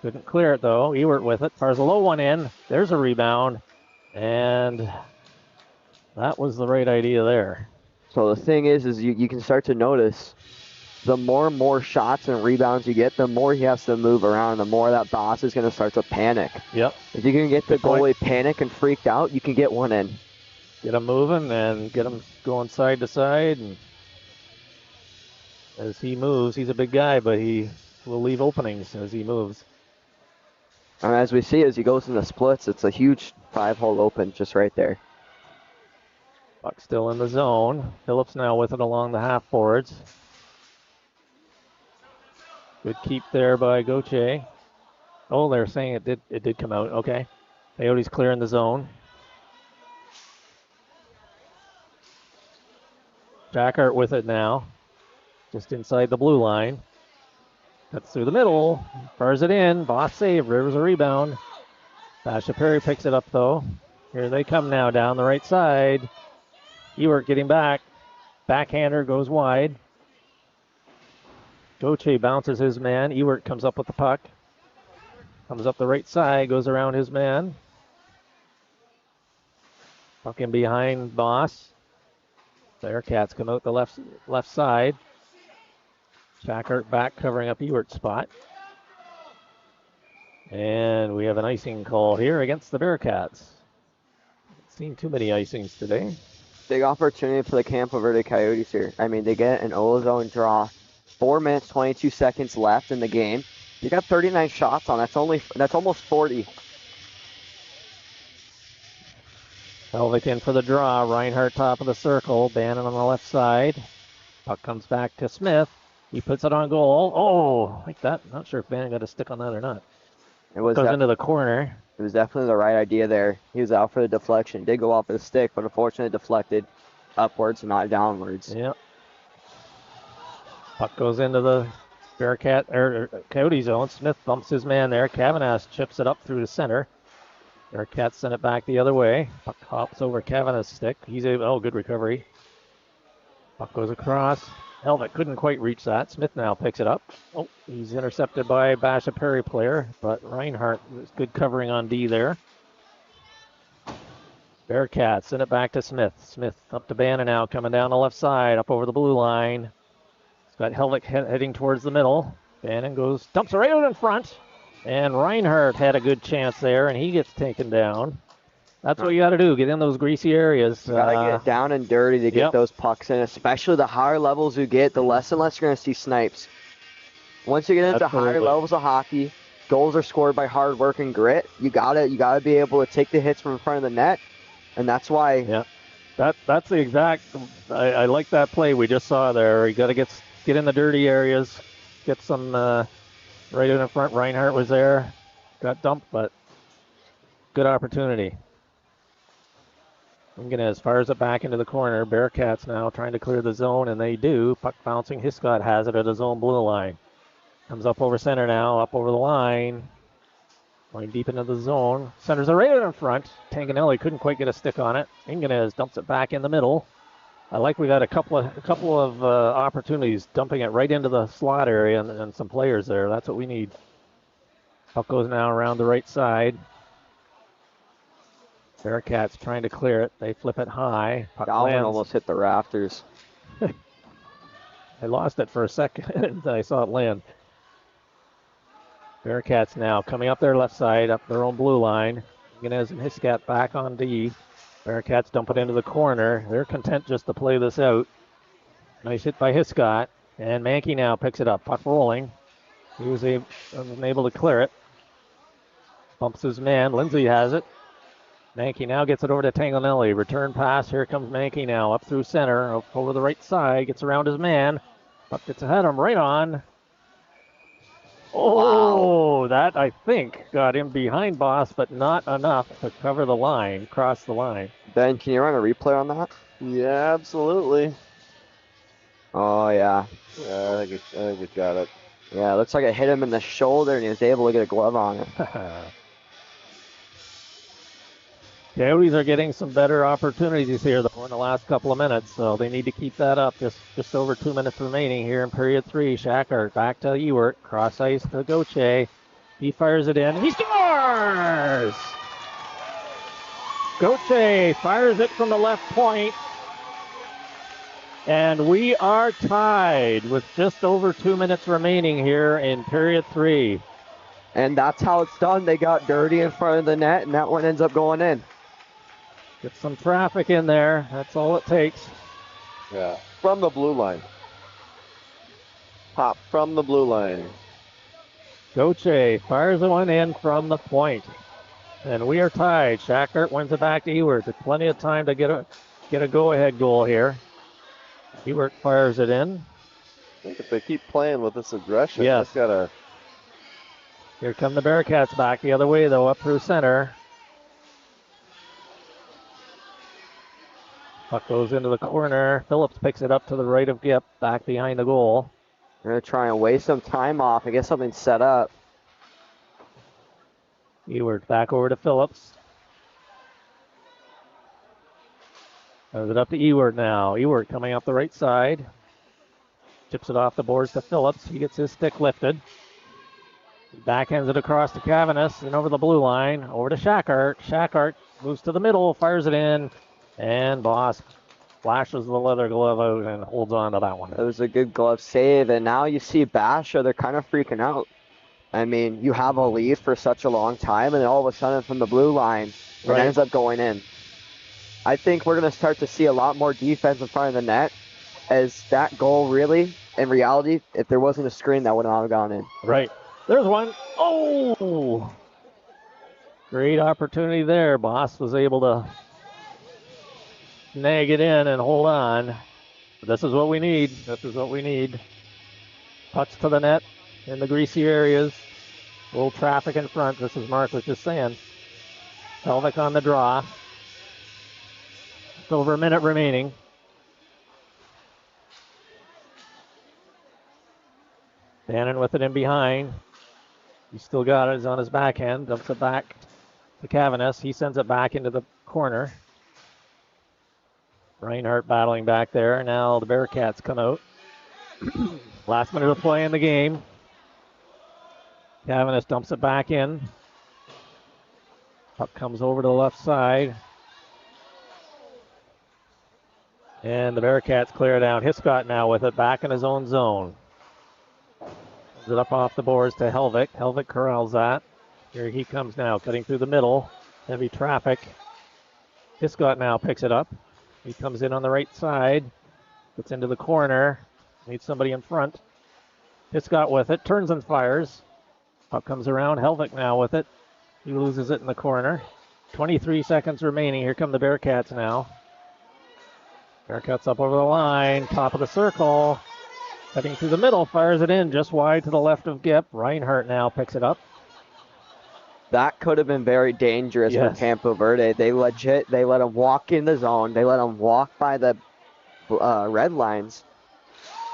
Couldn't clear it, though. Ewert with it. Fires a low one in. There's a rebound. And that was the right idea there. So the thing is you can start to notice the more and more shots and rebounds you get, the more he has to move around, the more that Boss is going to start to panic. Yep. If you can get the goalie panic and freaked out, you can get one in. Get him moving and get him going side to side. And as he moves, he's a big guy, but he will leave openings as he moves. And as we see, as he goes into splits, it's a huge 5-hole open just right there. Puck still in the zone. Phillips now with it along the half boards. Good keep there by Gauthier. Oh, they're saying it did come out. Okay. Coyotes clearing the zone. Jackhart with it now. Just inside the blue line. Cuts through the middle. Fires it in. Boss save. Rivers a rebound. Basha Perry picks it up, though. Here they come now down the right side. Ewert getting back. Backhander goes wide. Gauthier bounces his man. Ewert comes up with the puck. Comes up the right side. Goes around his man. Puck in behind Boss. Bearcats come out the left side. Jackhart back covering up Ewert's spot. And we have an icing call here against the Bearcats. Seen too many icings today. Big opportunity for the Campo Verde Coyotes here. I mean, they get an O-zone draw. 4 minutes, 22 seconds left in the game. You got 39 shots on. That's almost 40. Helvik in for the draw. Reinhardt top of the circle. Bannon on the left side. Puck comes back to Smith. He puts it on goal. Oh, like that. Not sure if Bannon got a stick on that or not. It was goes into the corner. It was definitely the right idea there. He was out for the deflection. Did go off with a stick, but unfortunately deflected upwards and not downwards. Yep. Puck goes into the Bearcat or Coyote zone. Smith bumps his man there. Kavanagh chips it up through the center. Bearcats send it back the other way. Puck hops over Kavanagh's stick. He's able. Oh, good recovery. Puck goes across. Helvik couldn't quite reach that. Smith now picks it up. Oh, he's intercepted by a Basha Perry player, but Reinhardt was good covering on D there. Bearcats send it back to Smith. Smith up to Bannon now, coming down the left side, up over the blue line. He's got Helvik heading towards the middle. Bannon goes, dumps it right out in front. And Reinhardt had a good chance there, and he gets taken down. That's what you got to do, get in those greasy areas. You got to get down and dirty to get those pucks in, especially the higher levels you get, the less and less you're going to see snipes. Once you get into higher levels of hockey, goals are scored by hard work and grit. You gotta be able to take the hits from in front of the net, and that's why. Yeah, that's the exact. I like that play we just saw there. You got to get in the dirty areas, get some right in the front. Reinhardt was there, got dumped, but good opportunity. Inganez fires it back into the corner. Bearcats now trying to clear the zone, and they do. Puck bouncing. Hiscott has it at his own blue line. Comes up over center now, up over the line. Going deep into the zone. Centers it right in front. Tanganelli couldn't quite get a stick on it. Inganez dumps it back in the middle. I like we got a couple of opportunities dumping it right into the slot area and some players there. That's what we need. Puck goes now around the right side. Bearcats trying to clear it. They flip it high. Puck Dalvin almost hit the rafters. I lost it for a second until I saw it land. Bearcats now coming up their left side, up their own blue line. Inganez and Hiscat back on D. Bearcats dump it into the corner. They're content just to play this out. Nice hit by Hiscott. And Mankey now picks it up. Puck rolling. He was unable to clear it. Bumps his man. Lindsay has it. Mankey now gets it over to Tanganelli. Return pass. Here comes Mankey now. Up through center. Up over the right side. Gets around his man. Puck gets ahead of him. Right on. Oh, wow. That, I think, got him behind Boss, but not enough to cover the line, cross the line. Ben, can you run a replay on that? Yeah, absolutely. Oh, yeah. Yeah, I think we got it. Yeah, it looks like it hit him in the shoulder, and he was able to get a glove on it. Coyotes are getting some better opportunities here, though, in the last couple of minutes, so they need to keep that up. Just over 2 minutes remaining here in period 3. Shackart back to Ewert, cross ice to Gauthier. He fires it in. He scores! Gauthier fires it from the left point. And we are tied with just over 2 minutes remaining here in period 3. And that's how it's done. They got dirty in front of the net, and that one ends up going in. Get some traffic in there. That's all it takes. Yeah, from the blue line. Pop from the blue line. Gauthier fires the one in from the point. And we are tied. Shackart wins it back to Ewert. There's plenty of time to get a go-ahead goal here. Ewert fires it in. I think if they keep playing with this aggression, yes. Here come the Bearcats back the other way, though, up through center. Puck goes into the corner. Phillips picks it up to the right of Gipp, back behind the goal. They're going to try and waste some time off. I guess something's set up. Ewert back over to Phillips. Throws it up to Ewert now. Ewert coming up the right side. Chips it off the boards to Phillips. He gets his stick lifted. He backhands it across to Cavanis and over the blue line. Over to Shackart. Shackart moves to the middle, fires it in. And Boss flashes the leather glove out and holds on to that one. It was a good glove save. And now you see Basha, they're kind of freaking out. I mean, you have a lead for such a long time, and then all of a sudden from the blue line, it ends up going in. I think we're going to start to see a lot more defense in front of the net, as that goal really, in reality, if there wasn't a screen, that would not have gone in. Right. There's one. Oh! Great opportunity there. Boss was able to snag it in and hold on. This is what we need. This is what we need. Pucks to the net in the greasy areas. A little traffic in front. This is Mark was just saying. Helvik on the draw. It's over a minute remaining. Bannon with it in behind. He's still got it. He's on his backhand. Dumps it back to Cavanis. He sends it back into the corner. Reinhardt battling back there. Now the Bearcats come out. Last minute of play in the game. Cavanis dumps it back in. Puck comes over to the left side. And the Bearcats clear down. Hiscott now with it back in his own zone. Puts it up off the boards to Helvik. Helvik corrals that. Here he comes now, cutting through the middle. Heavy traffic. Hiscott now picks it up. He comes in on the right side. Gets into the corner. Needs somebody in front. Hiscott with it. Turns and fires. Puck comes around. Helvik now with it. He loses it in the corner. 23 seconds remaining. Here come the Bearcats now. Bearcats up over the line. Top of the circle. Cutting through the middle. Fires it in just wide to the left of Gipp. Reinhardt now picks it up. That could have been very dangerous for Campo Verde. They let him walk in the zone. They let him walk by the red lines.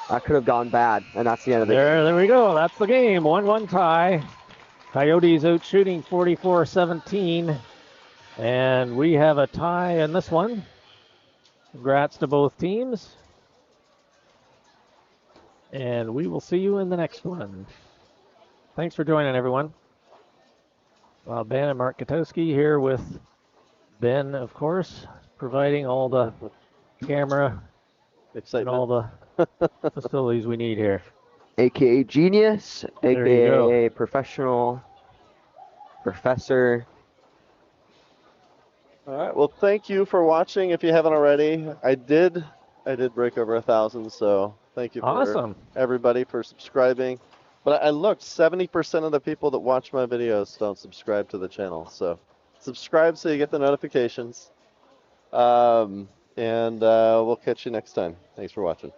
That could have gone bad, and that's the end of it. There we go. That's the game. 1-1 tie. Coyotes out shooting 44-17. And we have a tie in this one. Congrats to both teams. And we will see you in the next one. Thanks for joining, everyone. Ben and Mark Katowski here with Ben, of course, providing all the camera and all the facilities we need here. AKA genius, AKA professional, professor. All right. Well, thank you for watching. If you haven't already, I did break over 1,000. So thank you for everybody for subscribing. But I looked, 70% of the people that watch my videos don't subscribe to the channel. So Subscribe so you get the notifications. And we'll catch you next time. Thanks for watching.